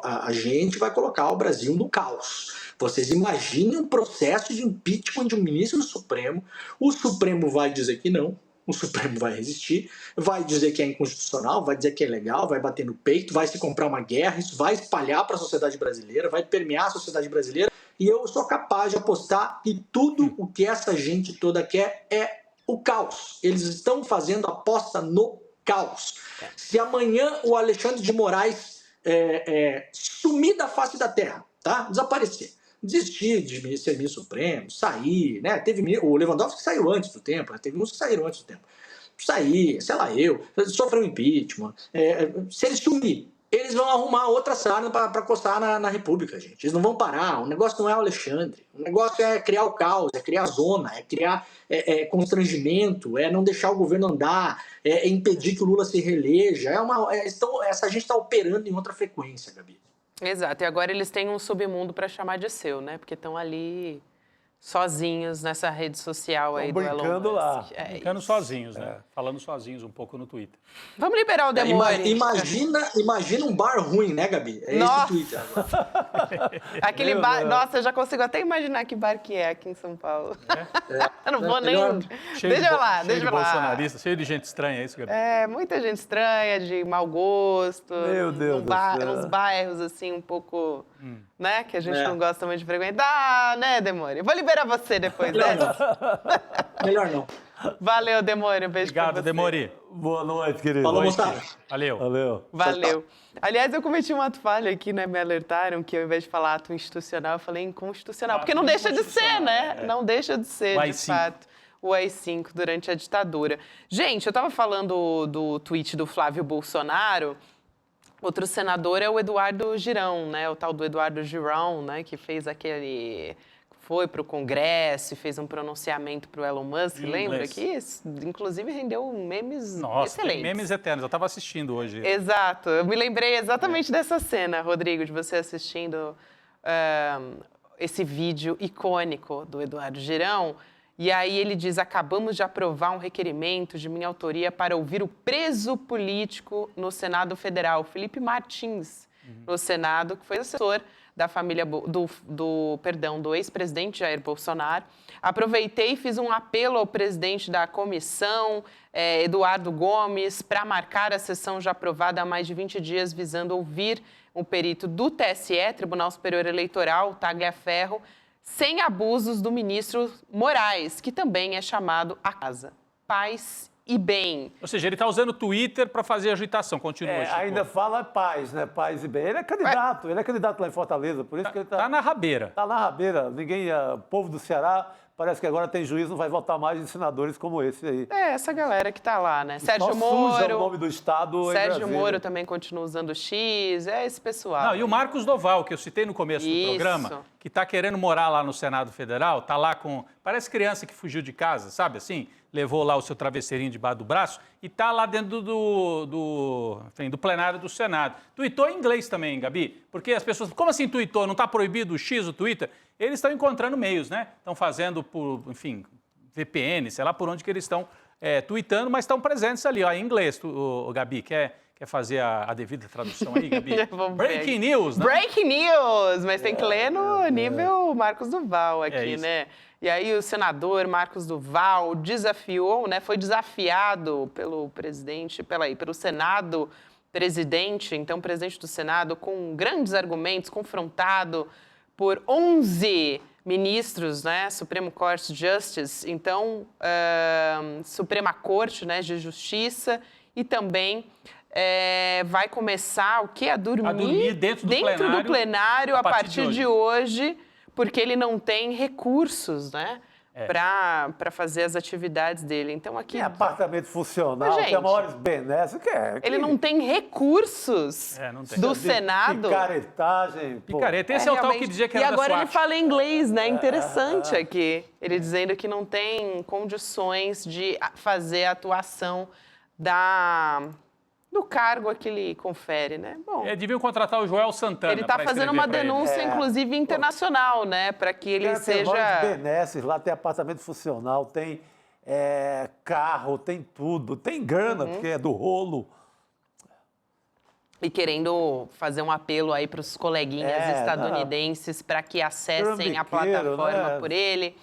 a gente vai colocar o Brasil no caos. Vocês imaginem um processo de impeachment de um ministro do Supremo. O Supremo vai dizer que não. O Supremo vai resistir, vai dizer que é inconstitucional, vai dizer que é ilegal, vai bater no peito, vai se comprar uma guerra, isso vai espalhar para a sociedade brasileira, vai permear a sociedade brasileira, e eu sou capaz de apostar que tudo o que essa gente toda quer é o caos. Eles estão fazendo aposta no caos. Se amanhã o Alexandre de Moraes sumir da face da terra, tá? Desaparecer, desistir de ser ministro supremo, sair, né? Teve o Lewandowski que saiu antes do tempo, né? Teve uns que saíram antes do tempo. Sair, sei lá, sofreu impeachment. Se ele sumir, eles vão arrumar outra sarna para coçar na República, gente. Eles não vão parar. O negócio não é o Alexandre. O negócio é criar o caos, é criar zona, é criar constrangimento, é não deixar o governo andar, é impedir que o Lula se reeleja. Essa gente está operando em outra frequência, Gabi. Exato, e agora eles têm um submundo para chamar de seu, né? Porque estão ali sozinhos nessa rede social aí do Elon Musk. Brincando lá. Brincando sozinhos, né? Falando sozinhos um pouco no Twitter. Vamos liberar o Demore. Imagina um bar ruim, né, Gabi? É esse o Twitter agora. Aquele bar... Nossa, eu já consigo até imaginar que bar que é aqui em São Paulo. Eu não vou nem... Deixa eu lá. Cheio de bolsonarista, cheio de gente estranha, é isso, Gabi? Muita gente estranha, de mau gosto. Meu Deus do céu. Nos bairros, assim, um pouco... Né? Que a gente não gosta muito de frequentar, né, Demore? Vou liberar você depois, né? Melhor não. Valeu, Demônio. Beijo pra Obrigado, você. Demori. Boa noite, querido. Falou, Noite. moçada. Valeu. Valeu. Valeu. Aliás, eu cometi um ato falho aqui, né? Me alertaram que ao invés de falar ato institucional, eu falei inconstitucional. Porque não deixa de ser, né? Não deixa de ser, O de AI-5. fato, o AI-5 durante a ditadura. Gente, eu tava falando do tweet do Flávio Bolsonaro. Outro senador é o Eduardo Girão, né? O tal do Eduardo Girão, né? Que fez aquele... Foi para o Congresso e fez um pronunciamento para o Elon Musk, Em lembra? inglês. Que, inclusive, rendeu memes Nossa, tem excelentes. memes eternos. Eu estava assistindo hoje. Exato. Eu me lembrei exatamente dessa cena, Rodrigo, de você assistindo esse vídeo icônico do Eduardo Girão. E aí ele diz, acabamos de aprovar um requerimento de minha autoria para ouvir o preso político no Senado Federal, Felipe Martins, no Senado, que foi assessor da família do ex-presidente Jair Bolsonaro. Aproveitei e fiz um apelo ao presidente da comissão, Eduardo Gomes, para marcar a sessão já aprovada há mais de 20 dias, visando ouvir um perito do TSE, Tribunal Superior Eleitoral, Tagliaferro, sem abusos do ministro Moraes, que também é chamado à casa. Paz e bem. Ou seja, ele está usando o Twitter para fazer agitação. Continua, Chico. Ainda fala paz, né? Paz e bem. Ele é candidato lá em Fortaleza, por isso que ele Tá na rabeira. Tá na rabeira. Ninguém, o povo do Ceará, parece que agora tem juízo, não vai votar mais em senadores como esse aí. Essa galera que tá lá, né? Sérgio Só suja Moro. o nome do Estado em Sérgio Brasília. Moro também continua usando o X, esse pessoal. Não, e o Marcos Doval, que eu citei no começo do Isso. programa, que está querendo morar lá no Senado Federal, tá lá com... Parece criança que fugiu de casa, sabe assim? Levou lá o seu travesseirinho debaixo do braço e tá lá dentro do plenário do Senado. Tuitou em inglês também, Gabi, porque as pessoas... Como assim tuitou? Não está proibido o X, o Twitter? Eles estão encontrando meios, né? Estão fazendo por, enfim, VPN, sei lá por onde que eles estão tuitando, mas estão presentes ali, ó, em inglês. O Gabi, quer fazer a devida tradução aí, Gabi? Breaking news, né? Breaking news! Mas tem que ler no nível Marcos Duval aqui, isso. né? E aí o senador Marcos Duval desafiou, né? Foi desafiado pelo presidente, pelo Senado presidente, então presidente do Senado, com grandes argumentos, confrontado por 11 ministros, né, Supremo Court Justice, então, Suprema Corte, né, de Justiça, e também vai começar o quê? A dormir dentro do plenário a partir de hoje. hoje, porque ele não tem recursos, né, para fazer as atividades dele. Então, aqui... Tem apartamento funcional, Mas, tem gente, a maiores benesses, ele não tem recursos não tem. do Senado. Picaretagem. Picareta. Esse é o tal que realmente. dizia que E era da agora ele SWAT. fala inglês, né? Interessante aqui. Ele dizendo que não tem condições de fazer a atuação do cargo que ele confere, né? Bom, Deviam contratar o Joel Santana. ele está pra fazendo escrever uma pra ele. denúncia, inclusive, internacional, né? Para que ele Tem maiores seja... benesses, lá tem apartamento funcional, tem carro, tem tudo, tem grana, porque é do rolo. E querendo fazer um apelo aí para os coleguinhas estadunidenses para que acessem a plataforma né? por ele.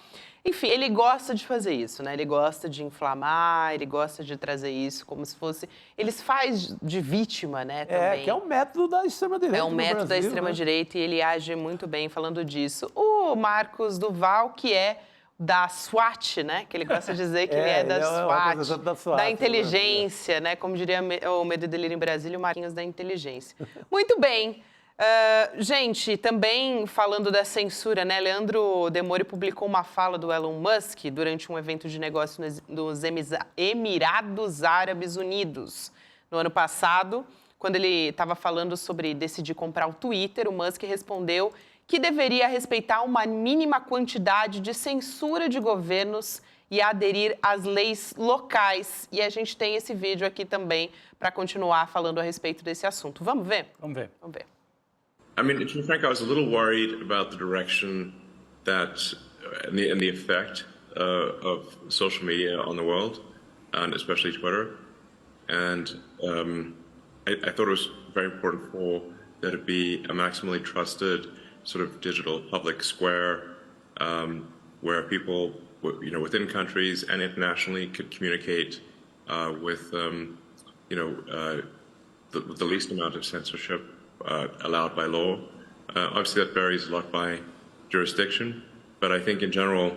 Enfim, ele gosta de fazer isso, né? Ele gosta de inflamar, ele gosta de trazer isso como se fosse... Eles faz de vítima, né, também. Que é um método da extrema-direita. É um método da Brasil, extrema-direita, e ele age muito bem falando disso. O Marcos Duval, que é da SWAT, né? Que ele gosta de dizer que ele é da ele é um SWAT, representante da SWAT, da inteligência, né? Como diria o Medo e Delírio em Brasília, o Marquinhos da inteligência. Muito bem. Gente, também falando da censura, né? Leandro Demori publicou uma fala do Elon Musk durante um evento de negócio nos Emirados Árabes Unidos. No ano passado, quando ele estava falando sobre decidir comprar o Twitter, o Musk respondeu que deveria respeitar uma mínima quantidade de censura de governos e aderir às leis locais. E a gente tem esse vídeo aqui também para continuar falando a respeito desse assunto. Vamos ver? Vamos ver. Vamos ver. I mean, to be frank, I was a little worried about the direction that and the effect of social media on the world, and especially Twitter. And I thought it was very important for there to be a maximally trusted sort of digital public square where people, within countries and internationally could communicate with, the least amount of censorship allowed by law. Obviously, that varies a lot by jurisdiction, but I think in general,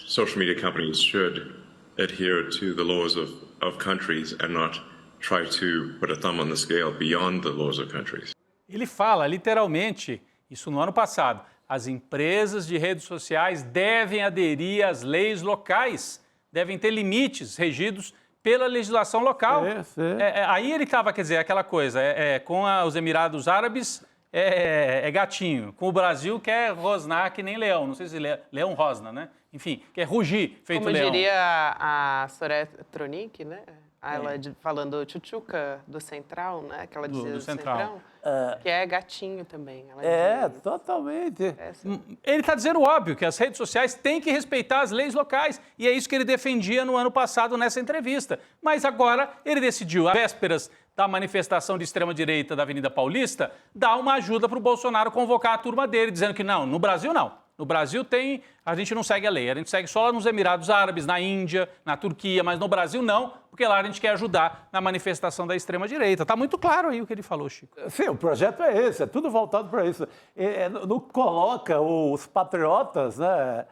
social media companies should adhere to the laws of countries and not try to put a thumb on the scale beyond the laws of countries. Ele fala literalmente, isso no ano passado, as empresas de redes sociais devem aderir às leis locais, devem ter limites regidos pela legislação local. Aí ele estava, quer dizer, aquela coisa, com os Emirados Árabes é gatinho, com o Brasil quer rosnar que nem leão, não sei se leão rosna, né? Enfim, quer rugir feito Como leão. Como diria a Soraya Tronic, né? Ela falando tchutchuca do Central, né? Que ela dizia do Centrão, que é gatinho também. Ela totalmente. Ele está dizendo óbvio que as redes sociais têm que respeitar as leis locais e é isso que ele defendia no ano passado nessa entrevista. Mas agora ele decidiu, às vésperas da manifestação de extrema-direita da Avenida Paulista, dar uma ajuda para o Bolsonaro convocar a turma dele, dizendo que não, no Brasil não. No Brasil a gente não segue a lei, a gente segue só lá nos Emirados Árabes, na Índia, na Turquia, mas no Brasil não, porque lá a gente quer ajudar na manifestação da extrema-direita. Está muito claro aí o que ele falou, Chico. Sim, o projeto é esse, é tudo voltado para isso. Não coloca os patriotas, né,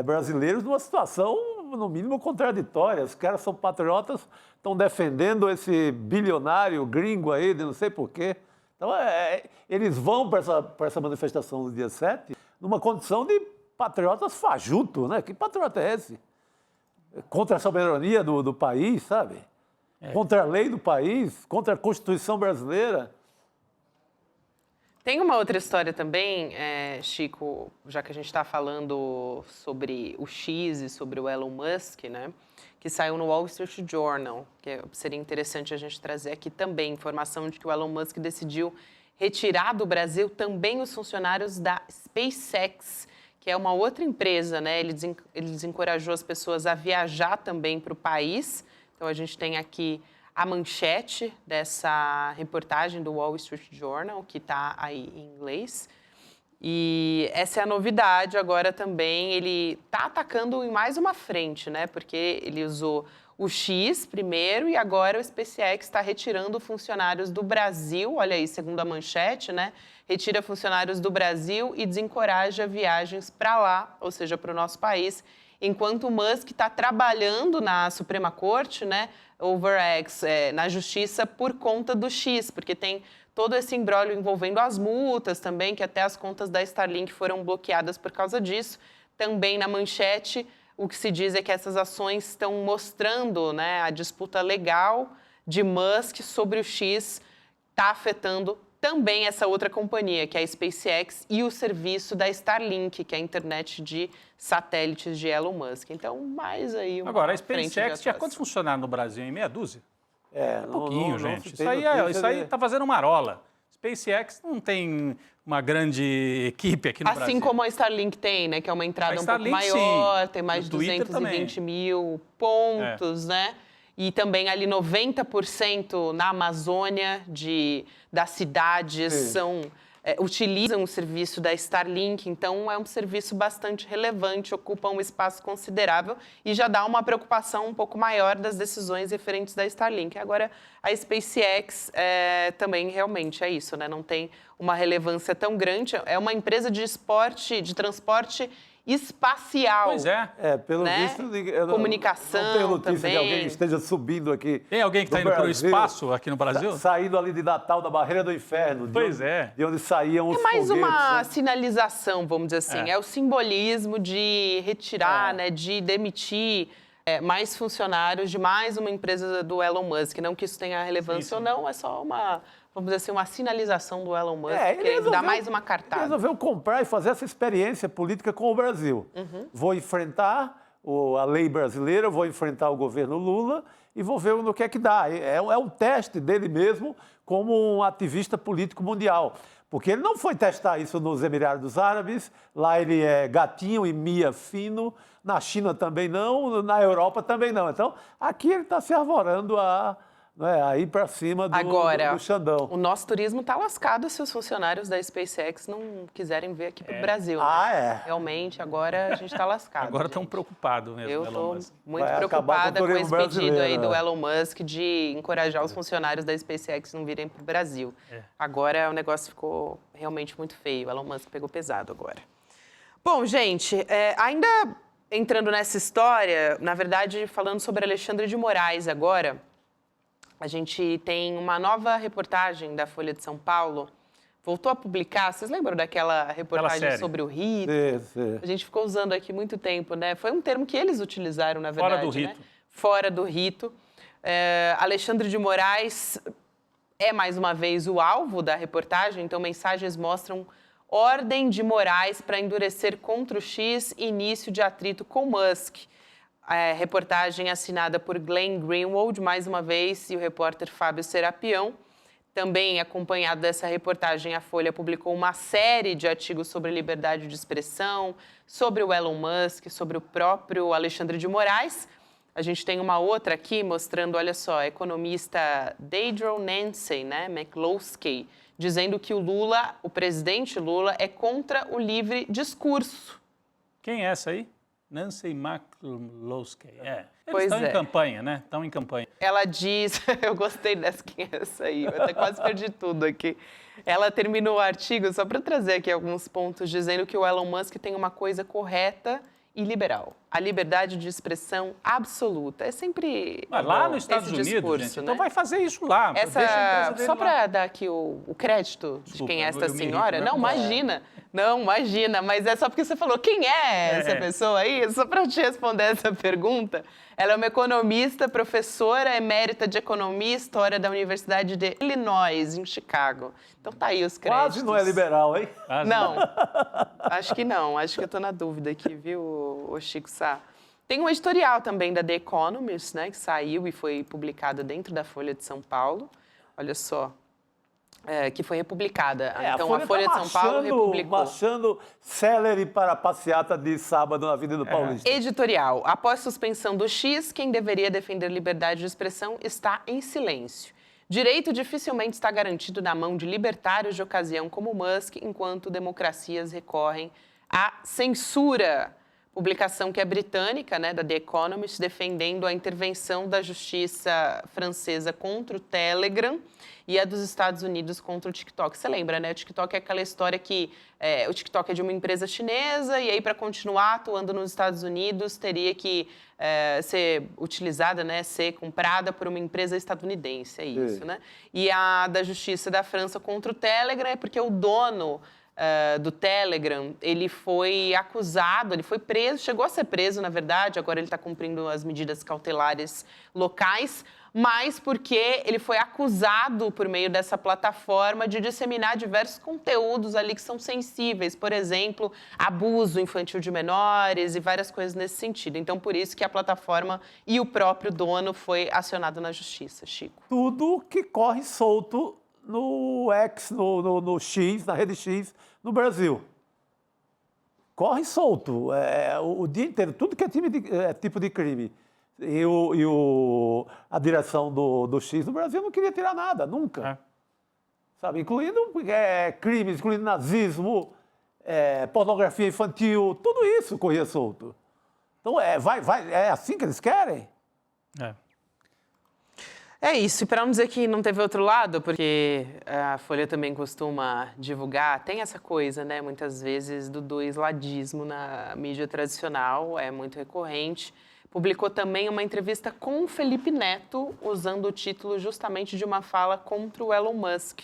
brasileiros numa situação, no mínimo, contraditória. Os caras são patriotas, estão defendendo esse bilionário gringo aí, de não sei porquê. Então, eles vão para essa manifestação do dia 7 numa condição de patriotas fajuto, né? Que patriota é esse? Contra a soberania do país, sabe? Contra a lei do país, contra a Constituição brasileira. Tem uma outra história também, Chico, já que a gente está falando sobre o X e sobre o Elon Musk, né? Que saiu no Wall Street Journal, que seria interessante a gente trazer aqui também, informação de que o Elon Musk decidiu retirar do Brasil também os funcionários da SpaceX, que é uma outra empresa, né? Ele desencorajou as pessoas a viajar também para o país. Então, a gente tem aqui a manchete dessa reportagem do Wall Street Journal, que está aí em inglês. E essa é a novidade agora também. Ele está atacando em mais uma frente, né? Porque ele usou o X primeiro e agora o SpaceX está retirando funcionários do Brasil. Olha aí, segundo a manchete, né? Retira funcionários do Brasil e desencoraja viagens para lá, ou seja, para o nosso país. Enquanto o Musk está trabalhando na Suprema Corte, né? Over X, na Justiça, por conta do X, porque tem todo esse imbróglio envolvendo as multas também, que até as contas da Starlink foram bloqueadas por causa disso. Também na manchete, o que se diz é que essas ações estão mostrando, né, a disputa legal de Musk sobre o X está afetando também essa outra companhia, que é a SpaceX, e o serviço da Starlink, que é a internet de satélites de Elon Musk. Então, mais aí uma Agora, a frente SpaceX tinha quantos funcionários no Brasil? Em meia dúzia? Pouquinho, não gente. Isso aí está fazendo marola. SpaceX não tem uma grande equipe aqui no Brasil. Assim como a Starlink tem, né? Que é uma entrada um pouco maior, tem mais de 220 mil pontos, né? E também ali 90% na Amazônia das cidades utilizam o serviço da Starlink, então é um serviço bastante relevante, ocupa um espaço considerável e já dá uma preocupação um pouco maior das decisões referentes da Starlink. Agora, a SpaceX também realmente é isso, né? Não tem uma relevância tão grande, é uma empresa de transporte espacial. Pois é. Pelo né? visto... Comunicação não tenho notícia também. de alguém que esteja subindo aqui. Tem alguém que está indo para o espaço aqui no Brasil? Saindo ali de Natal, da Barreira do Inferno. De onde saíam os foguetes. É mais uma né? sinalização, vamos dizer assim. É o simbolismo de retirar, né, de demitir mais funcionários de mais uma empresa do Elon Musk. Não que isso tenha relevância ou não, é só uma... Vamos dizer assim, uma sinalização do Elon Musk, querendo dar mais uma cartada. Ele resolveu comprar e fazer essa experiência política com o Brasil. Vou enfrentar a lei brasileira, vou enfrentar o governo Lula e vou ver no que é que dá. É um teste dele mesmo como um ativista político mundial. Porque ele não foi testar isso nos Emirados Árabes, lá ele é gatinho e mia fino, na China também não, na Europa também não. Então, aqui ele está se arvorando a ir para cima do Xandão. O nosso turismo está lascado se os funcionários da SpaceX não quiserem vir aqui para o Brasil. Né? Realmente, agora a gente está lascado. Agora estão preocupados mesmo. Eu estou muito preocupada com esse pedido aí do Elon Musk de encorajar os funcionários da SpaceX a não virem para o Brasil. Agora o negócio ficou realmente muito feio. O Elon Musk pegou pesado agora. Bom, gente, ainda entrando nessa história, na verdade, falando sobre Alexandre de Moraes agora, a gente tem uma nova reportagem da Folha de São Paulo, voltou a publicar, vocês lembram daquela reportagem sobre o rito? Sim. A gente ficou usando aqui muito tempo, né? Foi um termo que eles utilizaram, na verdade, Fora do rito. né? Fora do rito. Alexandre de Moraes é, mais uma vez, o alvo da reportagem, então mensagens mostram ordem de Moraes para endurecer contra o X e início de atrito com Musk. Reportagem assinada por Glenn Greenwald, mais uma vez, e o repórter Fábio Serapião. Também, acompanhado dessa reportagem, a Folha publicou uma série de artigos sobre liberdade de expressão, sobre o Elon Musk, sobre o próprio Alexandre de Moraes. A gente tem uma outra aqui mostrando, olha só, a economista Deirdre Nancy, né, McCloskey, dizendo que o presidente Lula, é contra o livre discurso. Quem é essa aí? Nancy McCloskey. Eles Pois estão é. em campanha, né? Estão em campanha. Ela diz, eu gostei dessa, quem é essa aí? Eu até quase perdi tudo aqui. Ela terminou o artigo, só para trazer aqui alguns pontos, dizendo que o Elon Musk tem uma coisa correta e liberal. A liberdade de expressão absoluta. É sempre Mas lá bom nos Estados esse Unidos, discurso, gente, né? então vai fazer isso lá. Deixa a empresa dele Só lá. para dar aqui o crédito de Desculpa, quem é esta eu me senhora. irrito, Não, né? imagina. Não, imagina. Mas é só porque você falou quem é essa pessoa aí. Só para te responder essa pergunta. Ela é uma economista, professora emérita de economia e história da Universidade de Illinois, em Chicago. Então tá aí os créditos. Quase não é liberal, hein? Não, acho que não. Acho que eu estou na dúvida aqui, viu, o Chico Sá? Tem um editorial também da The Economist, né, que saiu e foi publicado dentro da Folha de São Paulo. Olha só, que foi republicada. Então, a Folha de São Paulo republicou. Marchando celery para a passeata de sábado na Avenida Paulista. Editorial. Após suspensão do X, quem deveria defender liberdade de expressão está em silêncio. Direito dificilmente está garantido na mão de libertários de ocasião como Musk, enquanto democracias recorrem à censura. Publicação que é britânica, né, da The Economist, defendendo a intervenção da justiça francesa contra o Telegram e a dos Estados Unidos contra o TikTok. Você lembra, né? O TikTok é aquela história que o TikTok é de uma empresa chinesa e aí, para continuar atuando nos Estados Unidos, teria que ser utilizada, né, ser comprada por uma empresa estadunidense, é isso, né? E a da justiça da França contra o Telegram é porque o dono do Telegram, ele foi acusado, ele foi preso, chegou a ser preso, na verdade, agora ele está cumprindo as medidas cautelares locais, mas porque ele foi acusado, por meio dessa plataforma, de disseminar diversos conteúdos ali que são sensíveis, por exemplo, abuso infantil de menores e várias coisas nesse sentido. Então, por isso que a plataforma e o próprio dono foi acionado na justiça, Chico. Tudo que corre solto no X, no X, na rede X, no Brasil. Corre solto o dia inteiro, tudo que é tipo de crime. E a direção do X no Brasil não queria tirar nada, nunca. Sabe, incluindo crimes, incluindo nazismo, pornografia infantil, tudo isso corria solto. Então, é assim que eles querem? É isso, e para não dizer que não teve outro lado, porque a Folha também costuma divulgar, tem essa coisa, né, muitas vezes, do doisladismo na mídia tradicional, é muito recorrente. Publicou também uma entrevista com o Felipe Neto, usando o título justamente de uma fala contra o Elon Musk.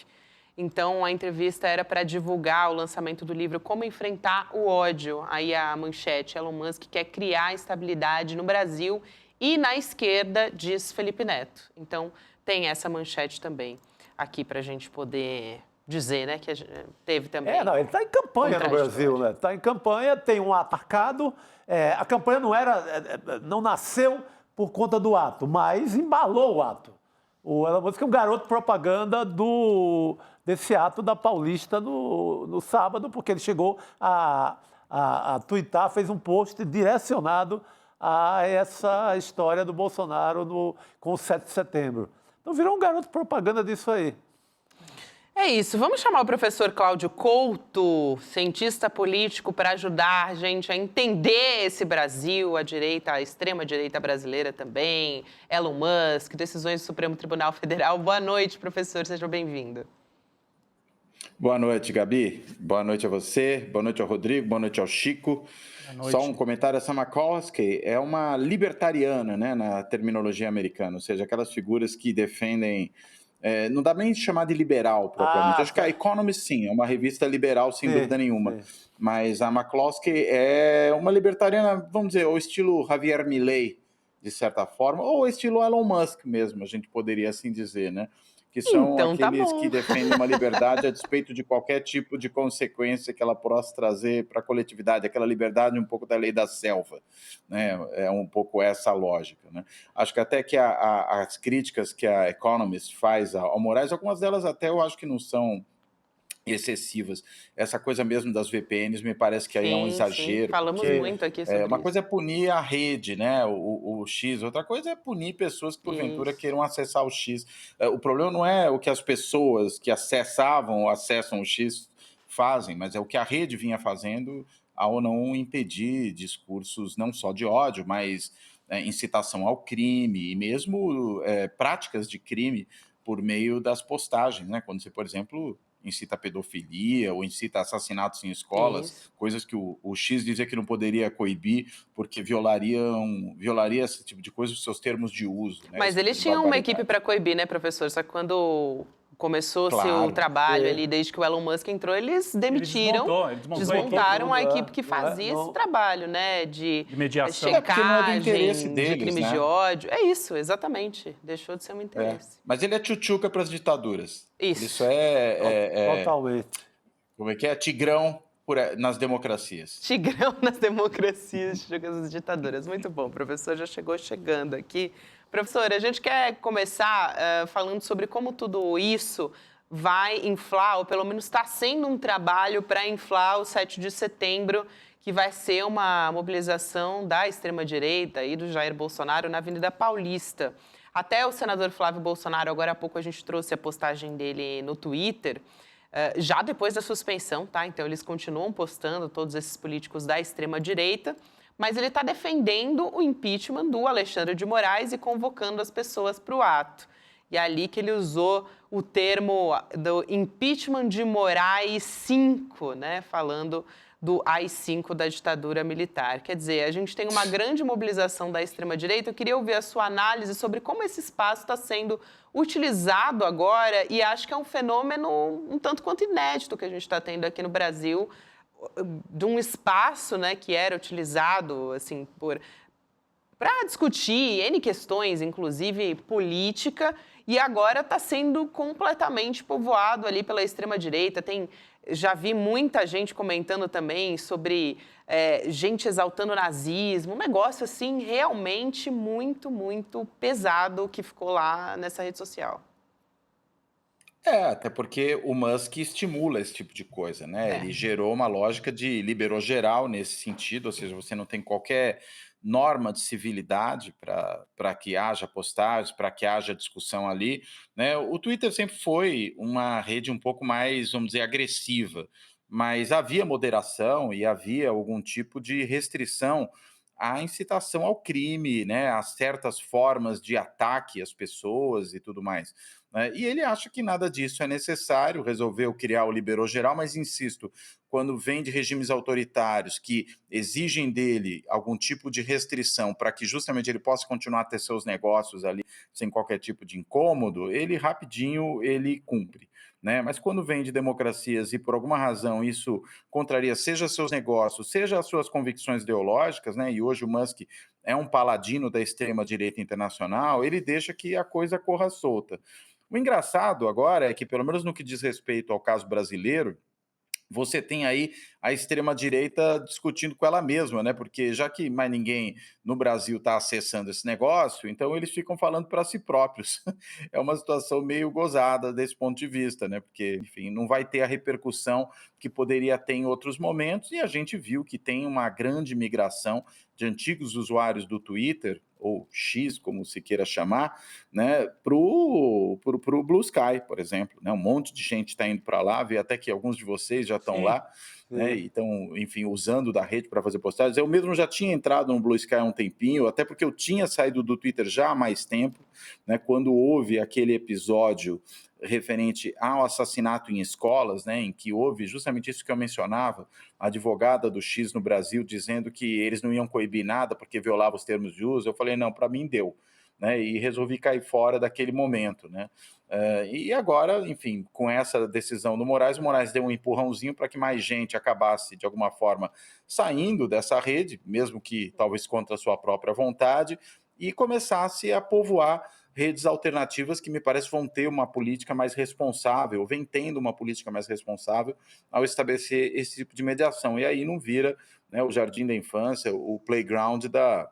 Então, a entrevista era para divulgar o lançamento do livro Como Enfrentar o Ódio. Aí a manchete, Elon Musk quer criar estabilidade no Brasil e na esquerda, diz Felipe Neto. Então, tem essa manchete também aqui para a gente poder dizer, né, que teve também. Ele está em campanha no Brasil, né? Está em campanha, tem um atacado. A campanha não nasceu por conta do ato, mas embalou o ato. O Elon Musk é um garoto propaganda desse ato da Paulista no sábado, porque ele chegou a tuitar, fez um post direcionado a essa história do Bolsonaro com o 7 de setembro. Então virou um garoto propaganda disso aí. É isso. Vamos chamar o professor Cláudio Couto, cientista político, para ajudar a gente a entender esse Brasil, a extrema-direita brasileira também, Elon Musk, decisões do Supremo Tribunal Federal. Boa noite, professor. Seja bem-vindo. Boa noite, Gabi. Boa noite a você, boa noite ao Rodrigo, boa noite ao Chico. Só um comentário, essa McCloskey é uma libertariana, né, na terminologia americana, ou seja, aquelas figuras que defendem... não dá nem de chamar de liberal, propriamente. Acho que a Economist, sim, é uma revista liberal, sem dúvida nenhuma. Mas a McCloskey é uma libertariana, vamos dizer, ao estilo Javier Milei, de certa forma, ou ao estilo Elon Musk mesmo, a gente poderia assim dizer, né? Que são Então, tá aqueles bom. que defendem uma liberdade a despeito de qualquer tipo de consequência que ela possa trazer para a coletividade, aquela liberdade um pouco da lei da selva, né? É um pouco essa a lógica, né? Acho que até que as críticas que a Economist faz ao Moraes, algumas delas até eu acho que não são excessivas. Essa coisa mesmo das VPNs me parece que aí é um Sim, exagero. falamos Porque, muito aqui sobre uma isso. coisa é punir a rede, né, o X, outra coisa é punir pessoas que porventura Isso. queiram acessar o X. O problema não é o que as pessoas que acessavam ou acessam o X fazem, mas é o que a rede vinha fazendo ao não impedir discursos não só de ódio, mas incitação ao crime e mesmo práticas de crime por meio das postagens, né? Quando você, por exemplo, incita a pedofilia ou incita assassinatos em escolas, Isso. coisas que o X dizia que não poderia coibir porque violaria esse tipo de coisa os seus termos de uso. Né? Mas Esse tipo eles de tinham uma equipe barbaridade. para coibir, né, professor? Só que quando começou-se o Claro. trabalho ali, desde que o Elon Musk entrou, eles demitiram, Ele desmontou desmontaram a tudo, equipe que não fazia não- esse trabalho, né, de mediação. Porque não é do interesse checagem, de deles, crimes né? de ódio. É isso, exatamente. Deixou de ser um interesse. Mas ele é tchutchuca para as ditaduras. Isso. Isso é Totalmente. como é que é? Tigrão nas democracias. Tigrão nas democracias, tigrão nas ditaduras. Muito bom, o professor já chegou chegando aqui. Professor, a gente quer começar falando sobre como tudo isso vai inflar, ou pelo menos está sendo um trabalho para inflar o 7 de setembro, que vai ser uma mobilização da extrema-direita e do Jair Bolsonaro na Avenida Paulista. Até o senador Flávio Bolsonaro, agora há pouco a gente trouxe a postagem dele no Twitter, já depois da suspensão, tá? Então, eles continuam postando todos esses políticos da extrema-direita, mas ele está defendendo o impeachment do Alexandre de Moraes e convocando as pessoas para o ato. E é ali que ele usou o termo do impeachment de Moraes 5, né? Falando do AI-5 da ditadura militar. Quer dizer, a gente tem uma grande mobilização da extrema-direita. Eu queria ouvir a sua análise sobre como esse espaço está sendo utilizado agora e acho que é um fenômeno um tanto quanto inédito que a gente está tendo aqui no Brasil, de um espaço, né, que era utilizado assim, para discutir N questões, inclusive política, e agora está sendo completamente povoado ali pela extrema-direita. Já vi muita gente comentando também sobre gente exaltando o nazismo, um negócio assim realmente muito, muito pesado que ficou lá nessa rede social. Até porque o Musk estimula esse tipo de coisa, né? Ele gerou uma lógica de liberou geral nesse sentido, ou seja, você não tem qualquer norma de civilidade para que haja postagens, para que haja discussão ali, né? O Twitter sempre foi uma rede um pouco mais, vamos dizer, agressiva, mas havia moderação e havia algum tipo de restrição à incitação ao crime, né? A certas formas de ataque às pessoas e tudo mais, né? E ele acha que nada disso é necessário, resolveu criar o liberou geral, mas insisto, quando vem de regimes autoritários que exigem dele algum tipo de restrição para que justamente ele possa continuar a ter seus negócios ali sem qualquer tipo de incômodo, ele rapidinho ele cumpre, né? Mas quando vem de democracias e por alguma razão isso contraria seja seus negócios, seja as suas convicções ideológicas, né? E hoje o Musk é um paladino da extrema-direita internacional, ele deixa que a coisa corra solta. O engraçado agora é que, pelo menos no que diz respeito ao caso brasileiro, você tem aí a extrema-direita discutindo com ela mesma, né? Porque já que mais ninguém no Brasil está acessando esse negócio, então eles ficam falando para si próprios. É uma situação meio gozada desse ponto de vista, né? Porque, enfim, não vai ter a repercussão que poderia ter em outros momentos, e a gente viu que tem uma grande migração de antigos usuários do Twitter, ou X, como se queira chamar, né, pro Blue Sky, por exemplo. Né? Um monte de gente está indo para lá, vi até que alguns de vocês já estão lá. né? Então, enfim, usando da rede para fazer postagens. Eu mesmo já tinha entrado no Blue Sky há um tempinho, até porque eu tinha saído do Twitter já há mais tempo, né? Quando houve aquele episódio referente ao assassinato em escolas, né, em que houve justamente isso que eu mencionava, a advogada do X no Brasil dizendo que eles não iam coibir nada porque violava os termos de uso. Eu falei, não, para mim deu, né, e resolvi cair fora daquele momento, né. E agora, enfim, com essa decisão do Moraes, o Moraes deu um empurrãozinho para que mais gente acabasse, de alguma forma, saindo dessa rede, mesmo que talvez contra a sua própria vontade, e começasse a povoar redes alternativas que me parece vão ter uma política mais responsável, vem tendo uma política mais responsável ao estabelecer esse tipo de mediação. E aí não vira, né, o jardim da infância, o playground da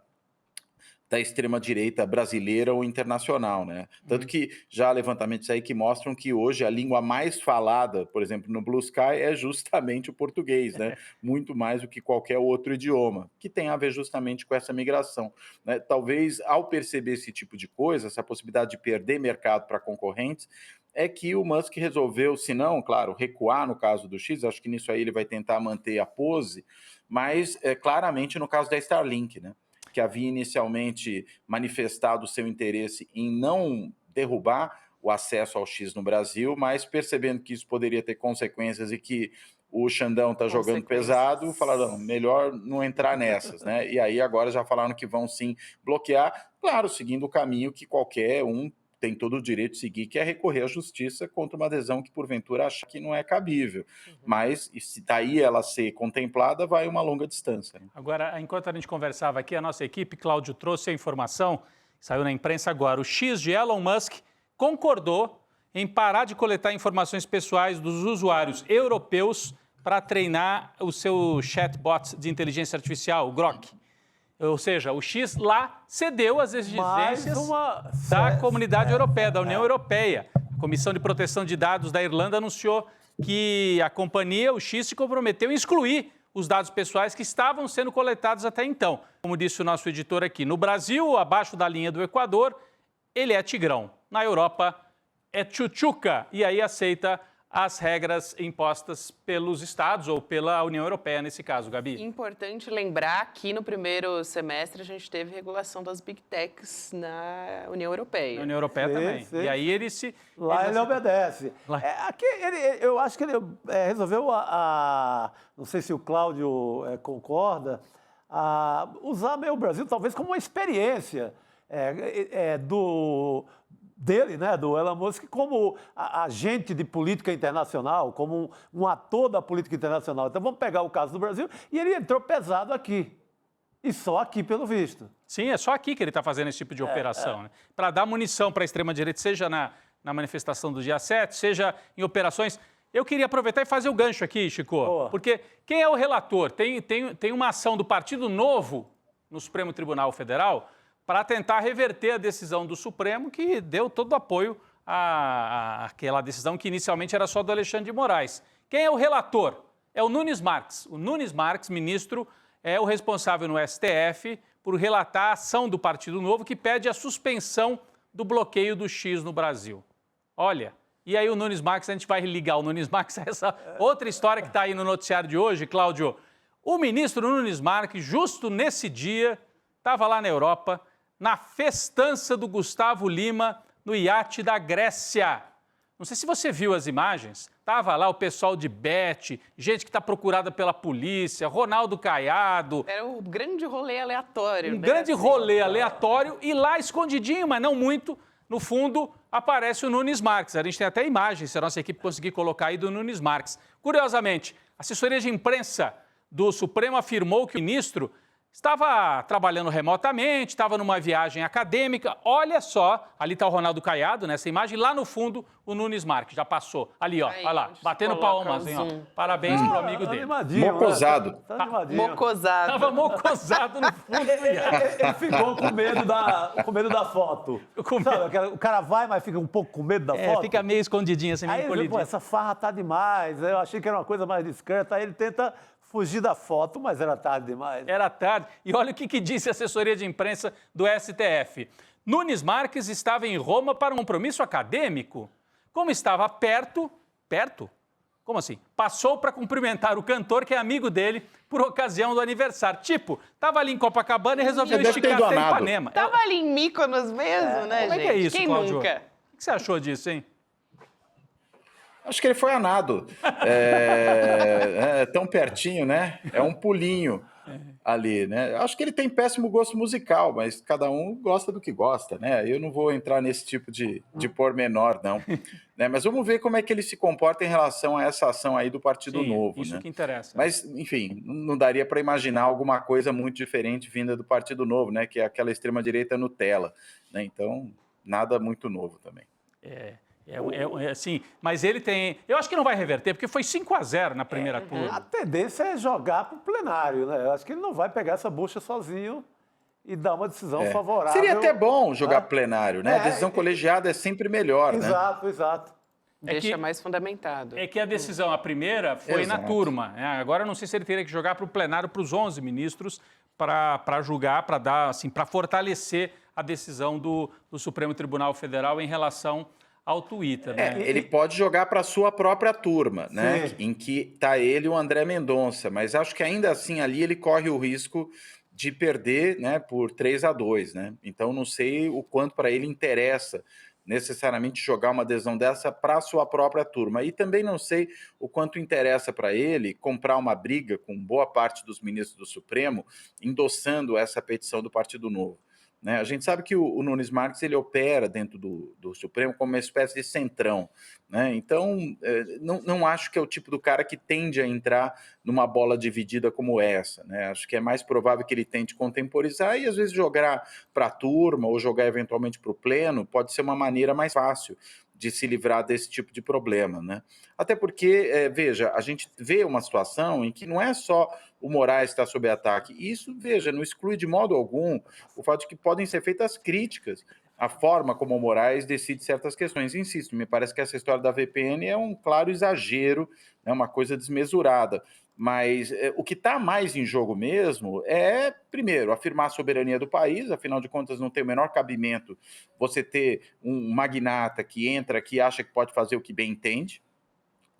extrema-direita brasileira ou internacional, né? Tanto que já há levantamentos aí que mostram que hoje a língua mais falada, por exemplo, no Blue Sky, é justamente o português, né? Muito mais do que qualquer outro idioma, que tem a ver justamente com essa migração, né? Talvez, ao perceber esse tipo de coisa, essa possibilidade de perder mercado para concorrentes, é que o Musk resolveu, se não, claro, recuar no caso do X, acho que nisso aí ele vai tentar manter a pose, mas claramente no caso da Starlink, né? Que havia inicialmente manifestado seu interesse em não derrubar o acesso ao X no Brasil, mas percebendo que isso poderia ter consequências e que o Xandão está jogando pesado, falaram, melhor não entrar nessas, né? E aí agora já falaram que vão sim bloquear, claro, seguindo o caminho que qualquer um tem todo o direito de seguir, que é recorrer à justiça contra uma adesão que porventura acha que não é cabível. Mas, se daí ela ser contemplada, vai uma longa distância, né? Agora, enquanto a gente conversava aqui, a nossa equipe, Cláudio, trouxe a informação, saiu na imprensa agora, o X de Elon Musk concordou em parar de coletar informações pessoais dos usuários europeus para treinar o seu chatbot de inteligência artificial, o Grok. Ou seja, o X lá cedeu às exigências da comunidade europeia, da União Europeia. A Comissão de Proteção de Dados da Irlanda anunciou que a companhia, o X, se comprometeu em excluir os dados pessoais que estavam sendo coletados até então. Como disse o nosso editor aqui, no Brasil, abaixo da linha do Equador, ele é tigrão. Na Europa, é tchutchuca e aí aceita as regras impostas pelos estados ou pela União Europeia, nesse caso, Gabi. Importante lembrar que no primeiro semestre a gente teve regulação das Big Techs na União Europeia. Na União Europeia também. Sim. E aí ele se... Lá ele obedece. Aqui eu acho que ele resolveu, não sei se o Cláudio concorda, usar meio o Brasil talvez como uma experiência dele, né, do Elon Musk, como agente de política internacional, como um ator da política internacional. Então vamos pegar o caso do Brasil e ele entrou pesado aqui. E só aqui, pelo visto. Sim, é só aqui que ele está fazendo esse tipo de operação, né? Para dar munição para a extrema-direita, seja na manifestação do dia 7, seja em operações. Eu queria aproveitar e fazer o gancho aqui, Chico, porque quem é o relator? Tem uma ação do Partido Novo no Supremo Tribunal Federal para tentar reverter a decisão do Supremo, que deu todo o apoio àquela decisão que inicialmente era só do Alexandre de Moraes. Quem é o relator? É o Nunes Marques. O Nunes Marques, ministro, é o responsável no STF por relatar a ação do Partido Novo que pede a suspensão do bloqueio do X no Brasil. Olha, e aí o Nunes Marques, a gente vai ligar o Nunes Marques a essa outra história que está aí no noticiário de hoje, Cláudio. O ministro Nunes Marques, justo nesse dia, estava lá na Europa, na festança do Gustavo Lima, no iate da Grécia. Não sei se você viu as imagens, estava lá o pessoal de Bet, gente que está procurada pela polícia, Ronaldo Caiado. Era um grande rolê aleatório. Um grande rolê aleatório e lá escondidinho, mas não muito, no fundo, aparece o Nunes Marques. A gente tem até imagens, se a nossa equipe conseguir colocar aí, do Nunes Marques. Curiosamente, a assessoria de imprensa do Supremo afirmou que o ministro estava trabalhando remotamente, estava numa viagem acadêmica. Olha só, ali está o Ronaldo Caiado, nessa imagem, lá no fundo o Nunes Marques, já passou. Ali, ó, olha lá, batendo palmas, hein, ó. Parabéns pro amigo dele. Mocosado. Mocosado. Tava mocosado no fundo do iate. Ele ficou com medo da foto. Sabe, o cara vai, mas fica um pouco com medo da foto. Fica meio escondidinho, assim, meio aí ele encolhidinho. essa farra tá demais, eu achei que era uma coisa mais discreta, aí ele tenta fugir da foto, mas era tarde demais. Era tarde. E olha o que disse a assessoria de imprensa do STF. Nunes Marques estava em Roma para um compromisso acadêmico. Como estava perto, Como assim? Passou para cumprimentar o cantor que é amigo dele por ocasião do aniversário. Tipo, tava ali em Copacabana e resolveu esticar até Ipanema. Tava ali em Mykonos mesmo, né, Como gente? é que é isso, Quem Cláudio? nunca? O que você achou disso, hein? Acho que ele foi a nado. É tão pertinho, né? É um pulinho ali, né? Acho que ele tem péssimo gosto musical, mas cada um gosta do que gosta, né? Eu não vou entrar nesse tipo de pormenor, não. Né? Mas vamos ver como é que ele se comporta em relação a essa ação aí do Partido Sim, Novo, isso né? que interessa. Mas, enfim, não daria para imaginar alguma coisa muito diferente vinda do Partido Novo, né? Que é aquela extrema-direita Nutella, né? Então, nada muito novo também. Assim, mas ele tem... Eu acho que não vai reverter, porque foi 5-0 na primeira turma. A tendência é jogar para o plenário, né? Eu acho que ele não vai pegar essa bucha sozinho e dar uma decisão favorável. Seria até bom jogar plenário, né? Decisão colegiada é sempre melhor, exato, né? Exato. Deixa mais fundamentado. É que a decisão, a primeira, foi na turma. Né? Agora, eu não sei se ele teria que jogar para o plenário, para os 11 ministros, para julgar, para dar, assim, para fortalecer a decisão do Supremo Tribunal Federal em relação ao Twitter. Né? Ele pode jogar para a sua própria turma, né? Sim. Em que está ele e o André Mendonça, mas acho que ainda assim ali ele corre o risco de perder, né, por 3-2, né? Então não sei o quanto para ele interessa necessariamente jogar uma adesão dessa para a sua própria turma. E também não sei o quanto interessa para ele comprar uma briga com boa parte dos ministros do Supremo endossando essa petição do Partido Novo. Né? A gente sabe que o Nunes Marques ele opera dentro do Supremo como uma espécie de centrão. Né? Então, não acho que é o tipo do cara que tende a entrar numa bola dividida como essa. Né? Acho que é mais provável que ele tente contemporizar e, às vezes, jogar para a turma ou jogar eventualmente para o pleno pode ser uma maneira mais fácil de se livrar desse tipo de problema. Né? Até porque, veja, a gente vê uma situação em que não é só o Moraes está sob ataque. Isso, veja, não exclui de modo algum o fato de que podem ser feitas críticas à forma como o Moraes decide certas questões. Insisto, me parece que essa história da VPN é um claro exagero, é uma coisa desmesurada. Mas o que está mais em jogo mesmo é, primeiro, afirmar a soberania do país, afinal de contas não tem o menor cabimento você ter um magnata que entra aqui e acha que pode fazer o que bem entende,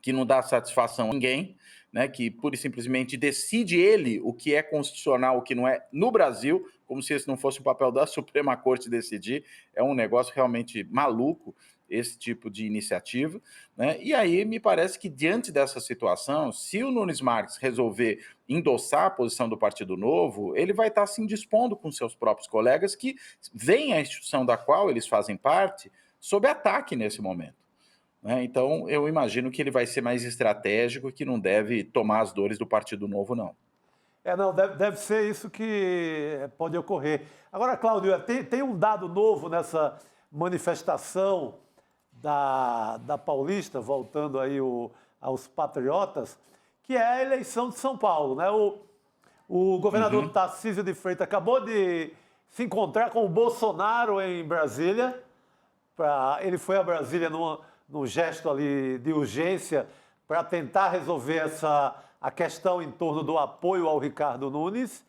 que não dá satisfação a ninguém, né, que pura e simplesmente decide ele o que é constitucional, o que não é no Brasil, como se esse não fosse o papel da Suprema Corte decidir. É um negócio realmente maluco, esse tipo de iniciativa. Né? E aí me parece que diante dessa situação, se o Nunes Marques resolver endossar a posição do Partido Novo, ele vai estar se indispondo com seus próprios colegas que veem a instituição da qual eles fazem parte sob ataque nesse momento. Então, eu imagino que ele vai ser mais estratégico e que não deve tomar as dores do Partido Novo, não. Não, deve ser isso que pode ocorrer. Agora, Cláudio, tem um dado novo nessa manifestação da Paulista, voltando aí aos patriotas, que é a eleição de São Paulo. Né? O governador Tarcísio de Freitas acabou de se encontrar com o Bolsonaro em Brasília. Ele foi a Brasília num gesto ali de urgência para tentar resolver a questão em torno do apoio ao Ricardo Nunes.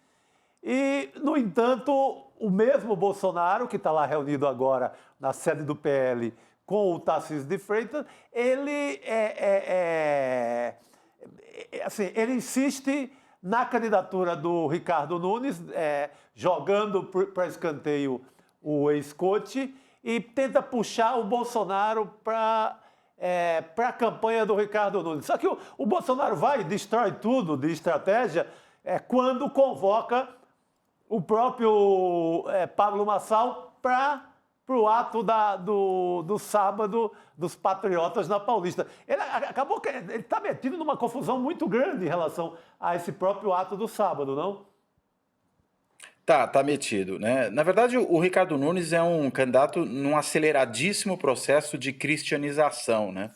E, no entanto, o mesmo Bolsonaro, que está lá reunido agora na sede do PL com o Tarcísio de Freitas, ele ele insiste na candidatura do Ricardo Nunes, jogando para escanteio o ex-coach, e tenta puxar o Bolsonaro para a campanha do Ricardo Nunes. Só que o Bolsonaro vai e destrói tudo de estratégia quando convoca o próprio Pablo Marçal para o ato do sábado dos Patriotas na Paulista. Ele está metido numa confusão muito grande em relação a esse próprio ato do sábado, não? Tá metido, né? Na verdade, o Ricardo Nunes é um candidato num aceleradíssimo processo de cristianização, né?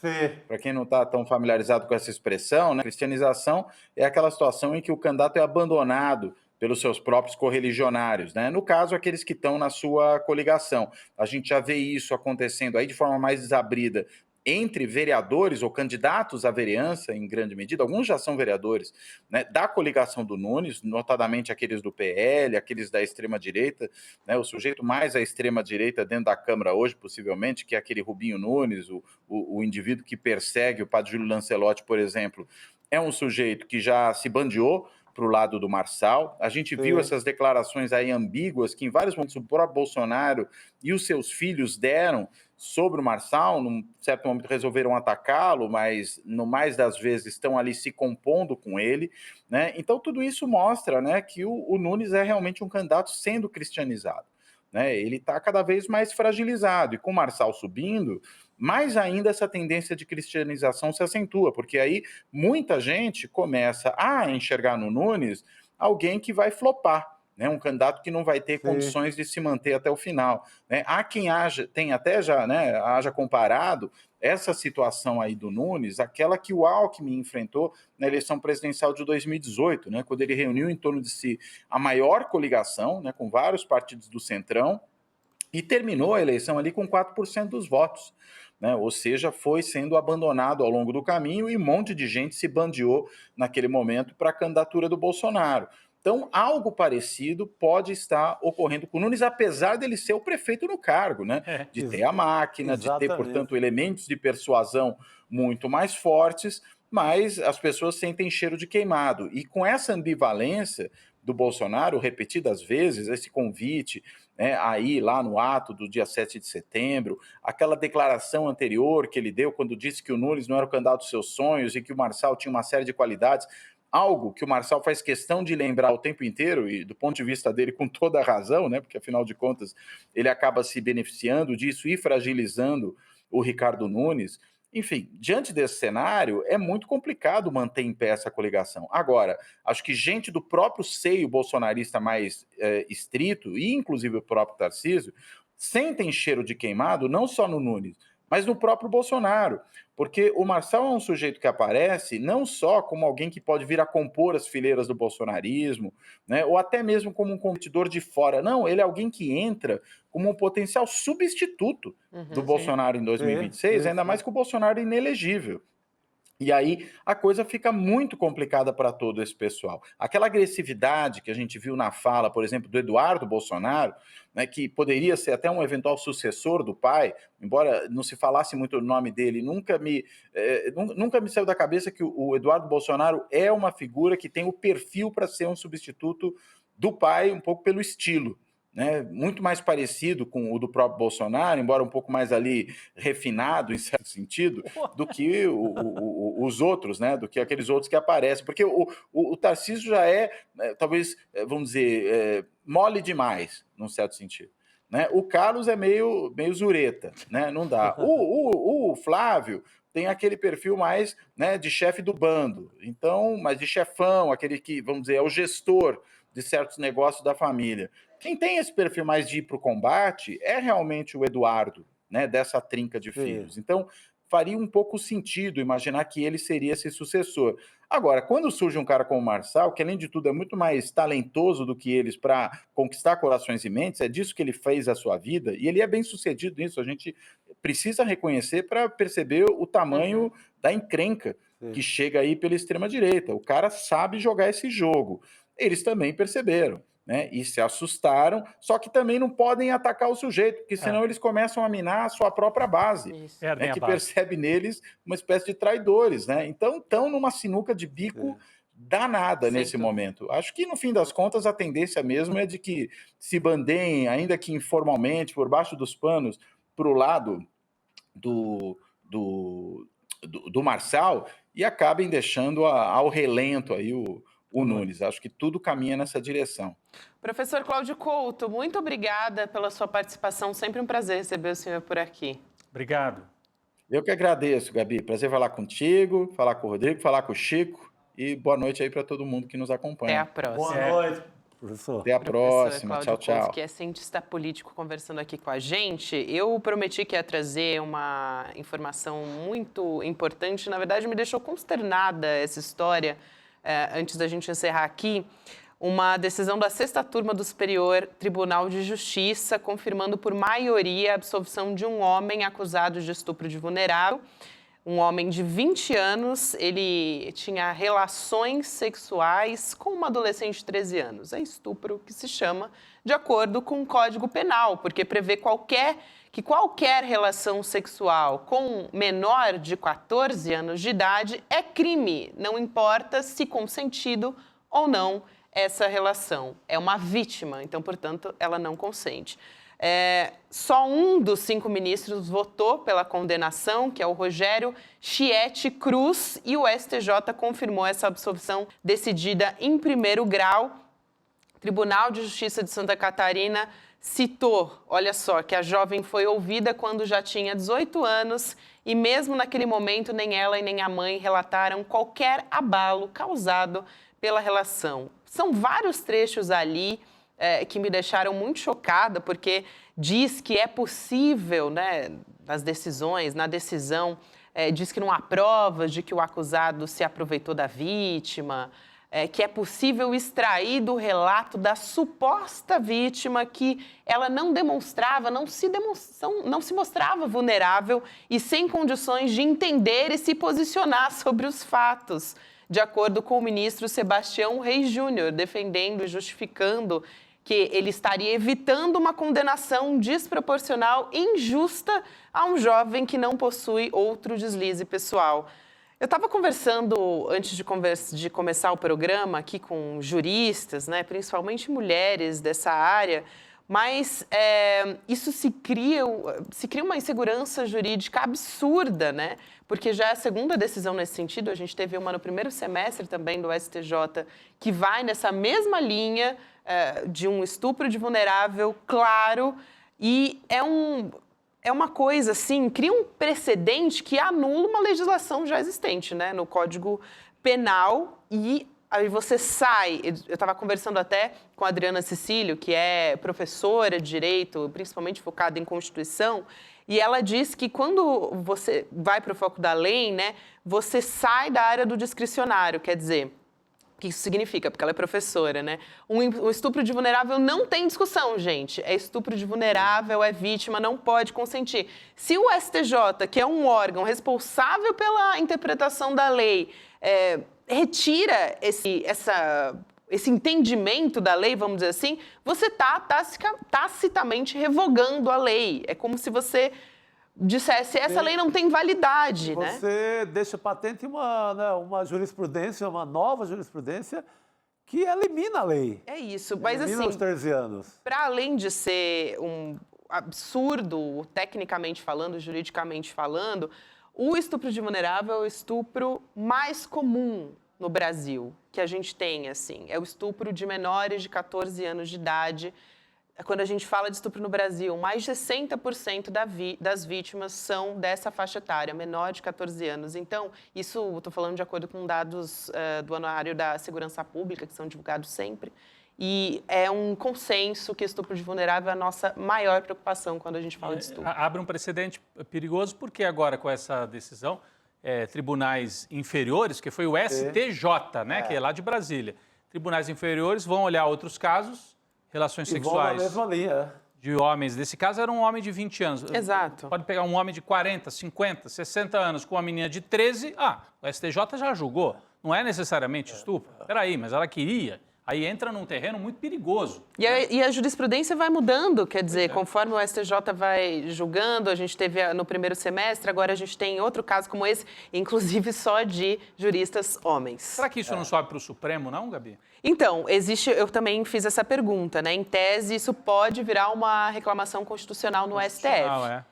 Para quem não está tão familiarizado com essa expressão, né? Cristianização é aquela situação em que o candidato é abandonado pelos seus próprios correligionários, né? No caso, aqueles que estão na sua coligação. A gente já vê isso acontecendo aí de forma mais desabrida entre vereadores ou candidatos à vereança, em grande medida, alguns já são vereadores, né, da coligação do Nunes, notadamente aqueles do PL, aqueles da extrema-direita, né, o sujeito mais à extrema-direita dentro da Câmara hoje, possivelmente, que é aquele Rubinho Nunes, o indivíduo que persegue o padre Júlio Lancelotti, por exemplo, é um sujeito que já se bandeou para o lado do Marçal. A gente viu essas declarações aí ambíguas que em vários momentos o próprio Bolsonaro e os seus filhos deram sobre o Marçal. Num certo momento resolveram atacá-lo, mas no mais das vezes estão ali se compondo com ele, né? Então tudo isso mostra, né, que o Nunes é realmente um candidato sendo cristianizado, né? Ele está cada vez mais fragilizado e com o Marçal subindo, mais ainda essa tendência de cristianização se acentua, porque aí muita gente começa a enxergar no Nunes alguém que vai flopar, né? Um candidato que não vai ter condições de se manter até o final, né? Há quem tem até já, né, haja comparado essa situação aí do Nunes, aquela que o Alckmin enfrentou na eleição presidencial de 2018, né, quando ele reuniu em torno de si a maior coligação, né, com vários partidos do Centrão, e terminou a eleição ali com 4% dos votos, né? Ou seja, foi sendo abandonado ao longo do caminho e um monte de gente se bandeou naquele momento para a candidatura do Bolsonaro. Então, algo parecido pode estar ocorrendo com o Nunes, apesar dele ser o prefeito no cargo, né? De ter a máquina, de ter, portanto, elementos de persuasão muito mais fortes, mas as pessoas sentem cheiro de queimado. E com essa ambivalência do Bolsonaro, repetidas vezes, esse convite, né, aí lá no ato do dia 7 de setembro, aquela declaração anterior que ele deu quando disse que o Nunes não era o candidato dos seus sonhos e que o Marçal tinha uma série de qualidades, algo que o Marçal faz questão de lembrar o tempo inteiro, e do ponto de vista dele com toda a razão, né, porque afinal de contas ele acaba se beneficiando disso e fragilizando o Ricardo Nunes. Enfim, diante desse cenário, é muito complicado manter em pé essa coligação. Agora, acho que gente do próprio seio bolsonarista mais estrito, e inclusive o próprio Tarcísio, sentem cheiro de queimado não só no Nunes, mas no próprio Bolsonaro. Porque o Marçal é um sujeito que aparece não só como alguém que pode vir a compor as fileiras do bolsonarismo, né, ou até mesmo como um competidor de fora. Não, ele é alguém que entra como um potencial substituto do Bolsonaro em 2026, ainda mais que o Bolsonaro é inelegível. E aí a coisa fica muito complicada para todo esse pessoal. Aquela agressividade que a gente viu na fala, por exemplo, do Eduardo Bolsonaro, né, que poderia ser até um eventual sucessor do pai, embora não se falasse muito o nome dele, nunca me saiu da cabeça que o Eduardo Bolsonaro é uma figura que tem o perfil para ser um substituto do pai, um pouco pelo estilo, né, muito mais parecido com o do próprio Bolsonaro, embora um pouco mais ali refinado, em certo sentido, do que os outros, né, do que aqueles outros que aparecem. Porque o Tarcísio já talvez, vamos dizer, mole demais, num certo sentido. Né? O Carlos é meio zureta, né? Não dá. O Flávio tem aquele perfil mais, né, de chefe do bando, então, mas de chefão, aquele que, vamos dizer, é o gestor de certos negócios da família. Quem tem esse perfil mais de ir para o combate é realmente o Eduardo, né, dessa trinca de filhos. Então, faria um pouco sentido imaginar que ele seria esse sucessor. Agora, quando surge um cara como o Marçal, que além de tudo é muito mais talentoso do que eles para conquistar corações e mentes, é disso que ele fez a sua vida, e ele é bem sucedido nisso, a gente precisa reconhecer para perceber o tamanho da encrenca que chega aí pela extrema-direita. O cara sabe jogar esse jogo. Eles também perceberam, né, e se assustaram, só que também não podem atacar o sujeito, porque senão eles começam a minar a sua própria base, né, que percebe neles uma espécie de traidores, né? Então estão numa sinuca de bico danada nesse momento. Acho que, no fim das contas, a tendência mesmo é de que se bandeiem, ainda que informalmente, por baixo dos panos, para o lado do Marçal e acabem deixando ao relento aí o Nunes. Acho que tudo caminha nessa direção. Professor Cláudio Couto, muito obrigada pela sua participação. Sempre um prazer receber o senhor por aqui. Obrigado. Eu que agradeço, Gabi. Prazer falar contigo, falar com o Rodrigo, falar com o Chico. E boa noite aí para todo mundo que nos acompanha. Até a próxima. Boa noite, professor. Até a próxima. Tchau, tchau. Couto, que é cientista político, conversando aqui com a gente. Eu prometi que ia trazer uma informação muito importante. Na verdade, me deixou consternada essa história, antes da gente encerrar aqui. uma decisão da 6ª Turma do Superior Tribunal de Justiça, confirmando por maioria a absolvição de um homem acusado de estupro de vulnerável. Um homem de 20 anos, ele tinha relações sexuais com uma adolescente de 13 anos. É estupro que se chama, de acordo com o Código Penal, porque prevê que qualquer relação sexual com menor de 14 anos de idade é crime, não importa se consentido ou não essa relação. É uma vítima, então, portanto, ela não consente. Só um dos 5 ministros votou pela condenação, que é o Rogério Chieti Cruz, e o STJ confirmou essa absolvição decidida em 1º grau. O Tribunal de Justiça de Santa Catarina citou, olha só, que a jovem foi ouvida quando já tinha 18 anos e mesmo naquele momento nem ela e nem a mãe relataram qualquer abalo causado pela relação. São vários trechos ali que me deixaram muito chocada, porque diz que é possível, né, na decisão, diz que não há provas de que o acusado se aproveitou da vítima, que é possível extrair do relato da suposta vítima que ela não demonstrava, não se mostrava vulnerável e sem condições de entender e se posicionar sobre os fatos, de acordo com o ministro Sebastião Reis Júnior, defendendo e justificando que ele estaria evitando uma condenação desproporcional e injusta a um jovem que não possui outro deslize pessoal. Eu estava conversando, antes de começar o programa, aqui com juristas, né, principalmente mulheres dessa área, mas isso se cria uma insegurança jurídica absurda, né? Porque já é a 2ª decisão nesse sentido, a gente teve uma no 1º semestre também do STJ, que vai nessa mesma linha de um estupro de vulnerável, claro, e é uma coisa assim, cria um precedente que anula uma legislação já existente, né, no Código Penal, e aí você sai. Eu estava conversando até com a Adriana Cecílio, que é professora de Direito, principalmente focada em Constituição, e ela diz que quando você vai para o foco da lei, né, você sai da área do discricionário, quer dizer, o que isso significa? Porque ela é professora, né? Um estupro de vulnerável não tem discussão, gente. É estupro de vulnerável, é vítima, não pode consentir. Se o STJ, que é um órgão responsável pela interpretação da lei, retira esse entendimento da lei, vamos dizer assim, você está tacitamente revogando a lei. É como se você dissesse, essa lei não tem validade, né? Você deixa patente uma jurisprudência, uma nova jurisprudência que elimina a lei. É isso, mas elimina assim, os 13 anos. Para além de ser um absurdo, tecnicamente falando, juridicamente falando, o estupro de vulnerável é o estupro mais comum no Brasil, que a gente tem, assim. É o estupro de menores de 14 anos de idade. Quando a gente fala de estupro no Brasil, mais de 60% das vítimas são dessa faixa etária, menor de 14 anos. Então, isso, estou falando de acordo com dados do Anuário da Segurança Pública, que são divulgados sempre, e é um consenso que estupro de vulnerável é a nossa maior preocupação quando a gente fala de estupro. Abre um precedente perigoso, porque agora, com essa decisão, tribunais inferiores, que foi o STJ, né, que é lá de Brasília, tribunais inferiores vão olhar outros casos, relações sexuais mesma linha. De homens. Nesse caso, era um homem de 20 anos. Exato. Pode pegar um homem de 40, 50, 60 anos com uma menina de 13. O STJ já julgou. Não é necessariamente estupro. Peraí, mas ela queria. Aí entra num terreno muito perigoso. E a jurisprudência vai mudando, quer dizer, conforme o STJ vai julgando, a gente teve no 1º semestre, agora a gente tem outro caso como esse, inclusive só de juristas homens. Será que isso não sobe para o Supremo, não, Gabi? Então, eu também fiz essa pergunta, né? Em tese, isso pode virar uma reclamação constitucional no STF.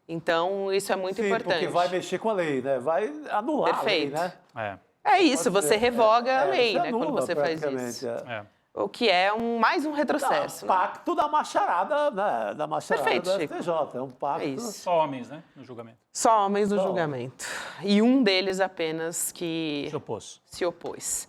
Então, isso é muito importante. Porque vai mexer com a lei, né? Vai anular a lei, né? É isso, você revoga a lei, né, quando você faz isso. O que é mais um retrocesso. Pacto da macharada, né? Da macharada Perfeito, do STJ. É um pacto. É isso. Só homens, né, no julgamento. Só homens no julgamento. E um deles apenas que se opôs. Se opôs.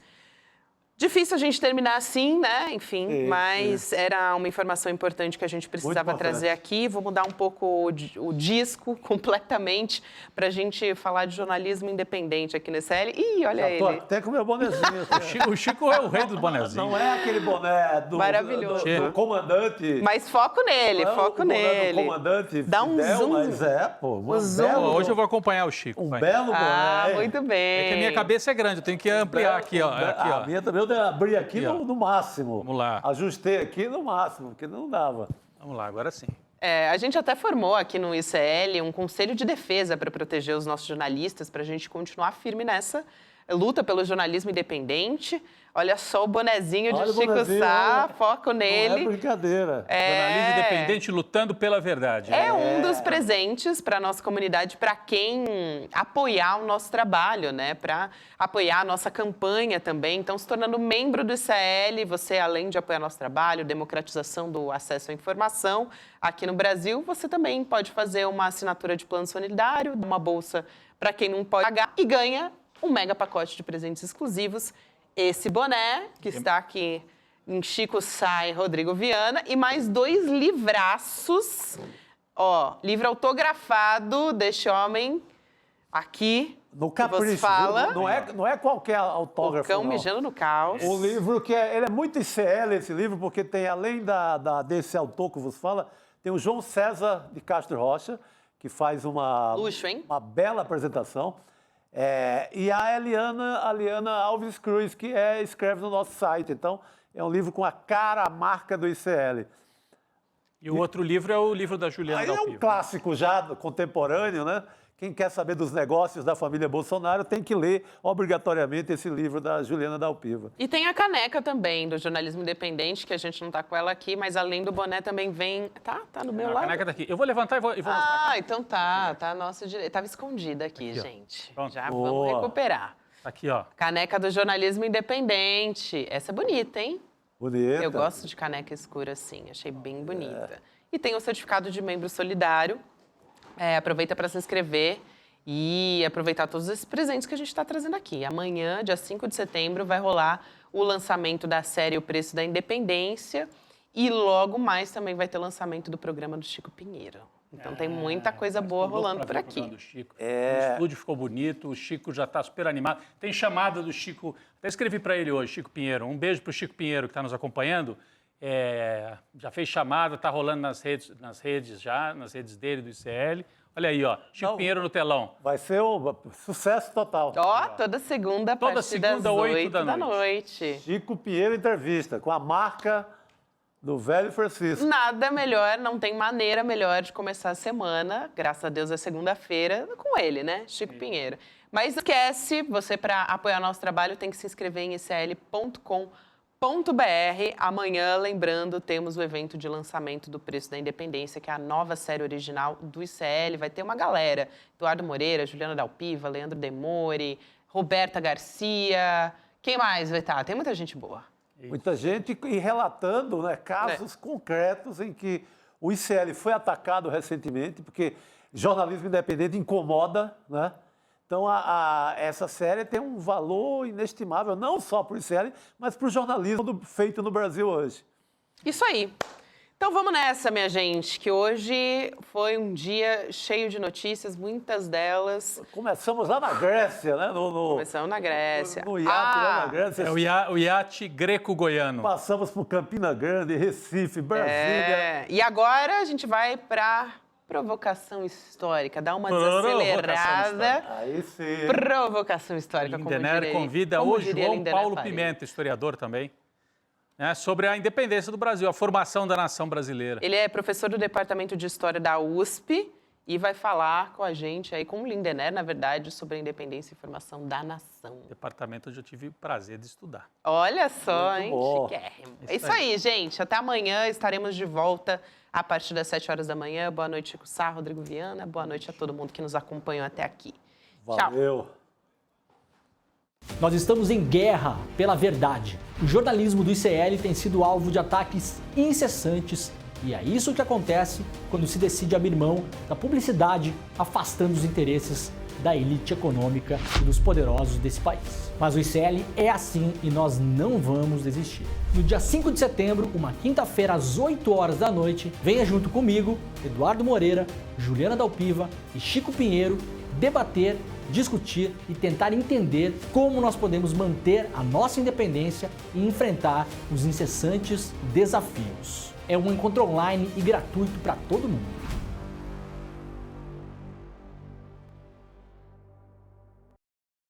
Difícil a gente terminar assim, né? Enfim, mas era uma informação importante que a gente precisava trazer aqui. Vou mudar um pouco o disco completamente para a gente falar de jornalismo independente aqui nesse CL. Ih, olha ele. Tô até com o meu bonezinho. O Chico é o rei do bonezinho. Não é aquele boné Maravilhoso. do comandante. Mas foco nele, foco nele. Do comandante Dá um Fidel, zoom. Mas Um zoom. Hoje eu vou acompanhar o Chico. Um vai. belo boné. Ah, muito bem. É que a minha cabeça é grande, eu tenho que ampliar aqui, ó. Aqui, ó. A minha também eu abri aqui Aqui, ó. no máximo. Vamos lá. Ajustei aqui no máximo, porque não dava. Vamos lá, agora sim. A gente até formou aqui no ICL um conselho de defesa para proteger os nossos jornalistas, para a gente continuar firme nessa luta pelo jornalismo independente. Olha só o bonezinho de Olha o Chico bonezinho, Sá, olha. foco nele. Não é brincadeira. Jornalismo independente lutando pela verdade. É um dos presentes para a nossa comunidade, para quem apoiar o nosso trabalho, né? Para apoiar a nossa campanha também. Então, se tornando membro do ICL, você, além de apoiar nosso trabalho, democratização do acesso à informação aqui no Brasil, você também pode fazer uma assinatura de plano solidário, uma bolsa para quem não pode pagar e ganha um mega pacote de presentes exclusivos. Esse boné, que está aqui em Chico Sá e Rodrigo Viana, e mais 2 livraços. Ó, livro autografado deste homem aqui. No que capricho, vos fala. não é qualquer autógrafo. O Cão não. Mijando no Caos. O livro ele é muito ICL, esse livro, porque tem, além desse autor que vos fala, tem o João César de Castro Rocha, que faz uma bela apresentação. E a Eliana Alves Cruz, que escreve no nosso site. Então, é um livro com a marca do ICL. E o outro livro é o livro da Juliana Aí é Dalpiva. um clássico já contemporâneo, né? Quem quer saber dos negócios da família Bolsonaro tem que ler obrigatoriamente esse livro da Juliana Dalpiva. E tem a caneca também, do jornalismo independente, que a gente não está com ela aqui, mas além do boné também vem... Tá no meu lado? A caneca tá aqui. Eu vou levantar e vou mostrar. Ah, então tá à nossa direita. Estava escondida aqui, gente. Pronto. Já Boa. vamos recuperar. Aqui, ó. Caneca do jornalismo independente. Essa é bonita, hein? Bonita. Eu gosto de caneca escura assim, achei bem bonita. E tem o certificado de membro solidário. Aproveita para se inscrever e aproveitar todos esses presentes que a gente está trazendo aqui. Amanhã, dia 5 de setembro, vai rolar o lançamento da série O Preço da Independência e logo mais também vai ter lançamento do programa do Chico Pinheiro. Então tem muita coisa boa rolando por aqui. Do Chico. O estúdio ficou bonito, o Chico já está super animado. Tem chamada do Chico, até escrevi para ele hoje, Chico Pinheiro. Um beijo para o Chico Pinheiro que está nos acompanhando. Já fez chamada, está rolando nas redes dele, do ICL. Olha aí, ó, Chico Pinheiro no telão. Vai ser um sucesso total. Ó, toda segunda, a partir das 8 da noite. Chico Pinheiro entrevista com a marca do velho Francisco. Nada melhor, não tem maneira melhor de começar a semana, graças a Deus é segunda-feira, com ele, né, Chico Pinheiro. Mas esquece, você para apoiar nosso trabalho tem que se inscrever em icl.com.br. Amanhã, lembrando, temos o evento de lançamento do Preço da Independência, que é a nova série original do ICL. Vai ter uma galera, Eduardo Moreira, Juliana Dalpiva, Leandro Demore, Roberta Garcia. Quem mais vai estar? Tem muita gente boa. Muita gente e relatando, né, casos concretos em que o ICL foi atacado recentemente, porque jornalismo independente incomoda, né? Então, essa série tem um valor inestimável, não só para o ICL, mas para o jornalismo feito no Brasil hoje. Isso aí. Então, vamos nessa, minha gente, que hoje foi um dia cheio de notícias, muitas delas... Começamos lá na Grécia, né? Começamos na Grécia. No iate lá na Grécia. É o iate greco-goiano. Passamos por Campina Grande, Recife, Brasília. E agora a gente vai para... provocação histórica, dá uma desacelerada. Aí sim. Provocação histórica, Lindenner convida o João Paulo Pimenta, historiador também, né, sobre a independência do Brasil, a formação da nação brasileira. Ele é professor do Departamento de História da USP e vai falar com a gente, aí, com o Lindenner, na verdade, sobre a independência e formação da nação. Departamento onde eu tive o prazer de estudar. Olha só, muito hein? bom. Chiquérrimo. É isso aí, gente. Até amanhã estaremos de volta a partir das 7 horas da manhã. Boa noite, Chico Sá, Rodrigo Viana. Boa noite a todo mundo que nos acompanhou até aqui. Valeu. Tchau. Nós estamos em guerra pela verdade. O jornalismo do ICL tem sido alvo de ataques incessantes e é isso que acontece quando se decide abrir mão da publicidade, afastando os interesses da elite econômica e dos poderosos desse país. Mas o ICL é assim e nós não vamos desistir. No dia 5 de setembro, uma quinta-feira às 8 horas da noite, venha junto comigo, Eduardo Moreira, Juliana Dalpiva e Chico Pinheiro debater, discutir e tentar entender como nós podemos manter a nossa independência e enfrentar os incessantes desafios. É um encontro online e gratuito para todo mundo.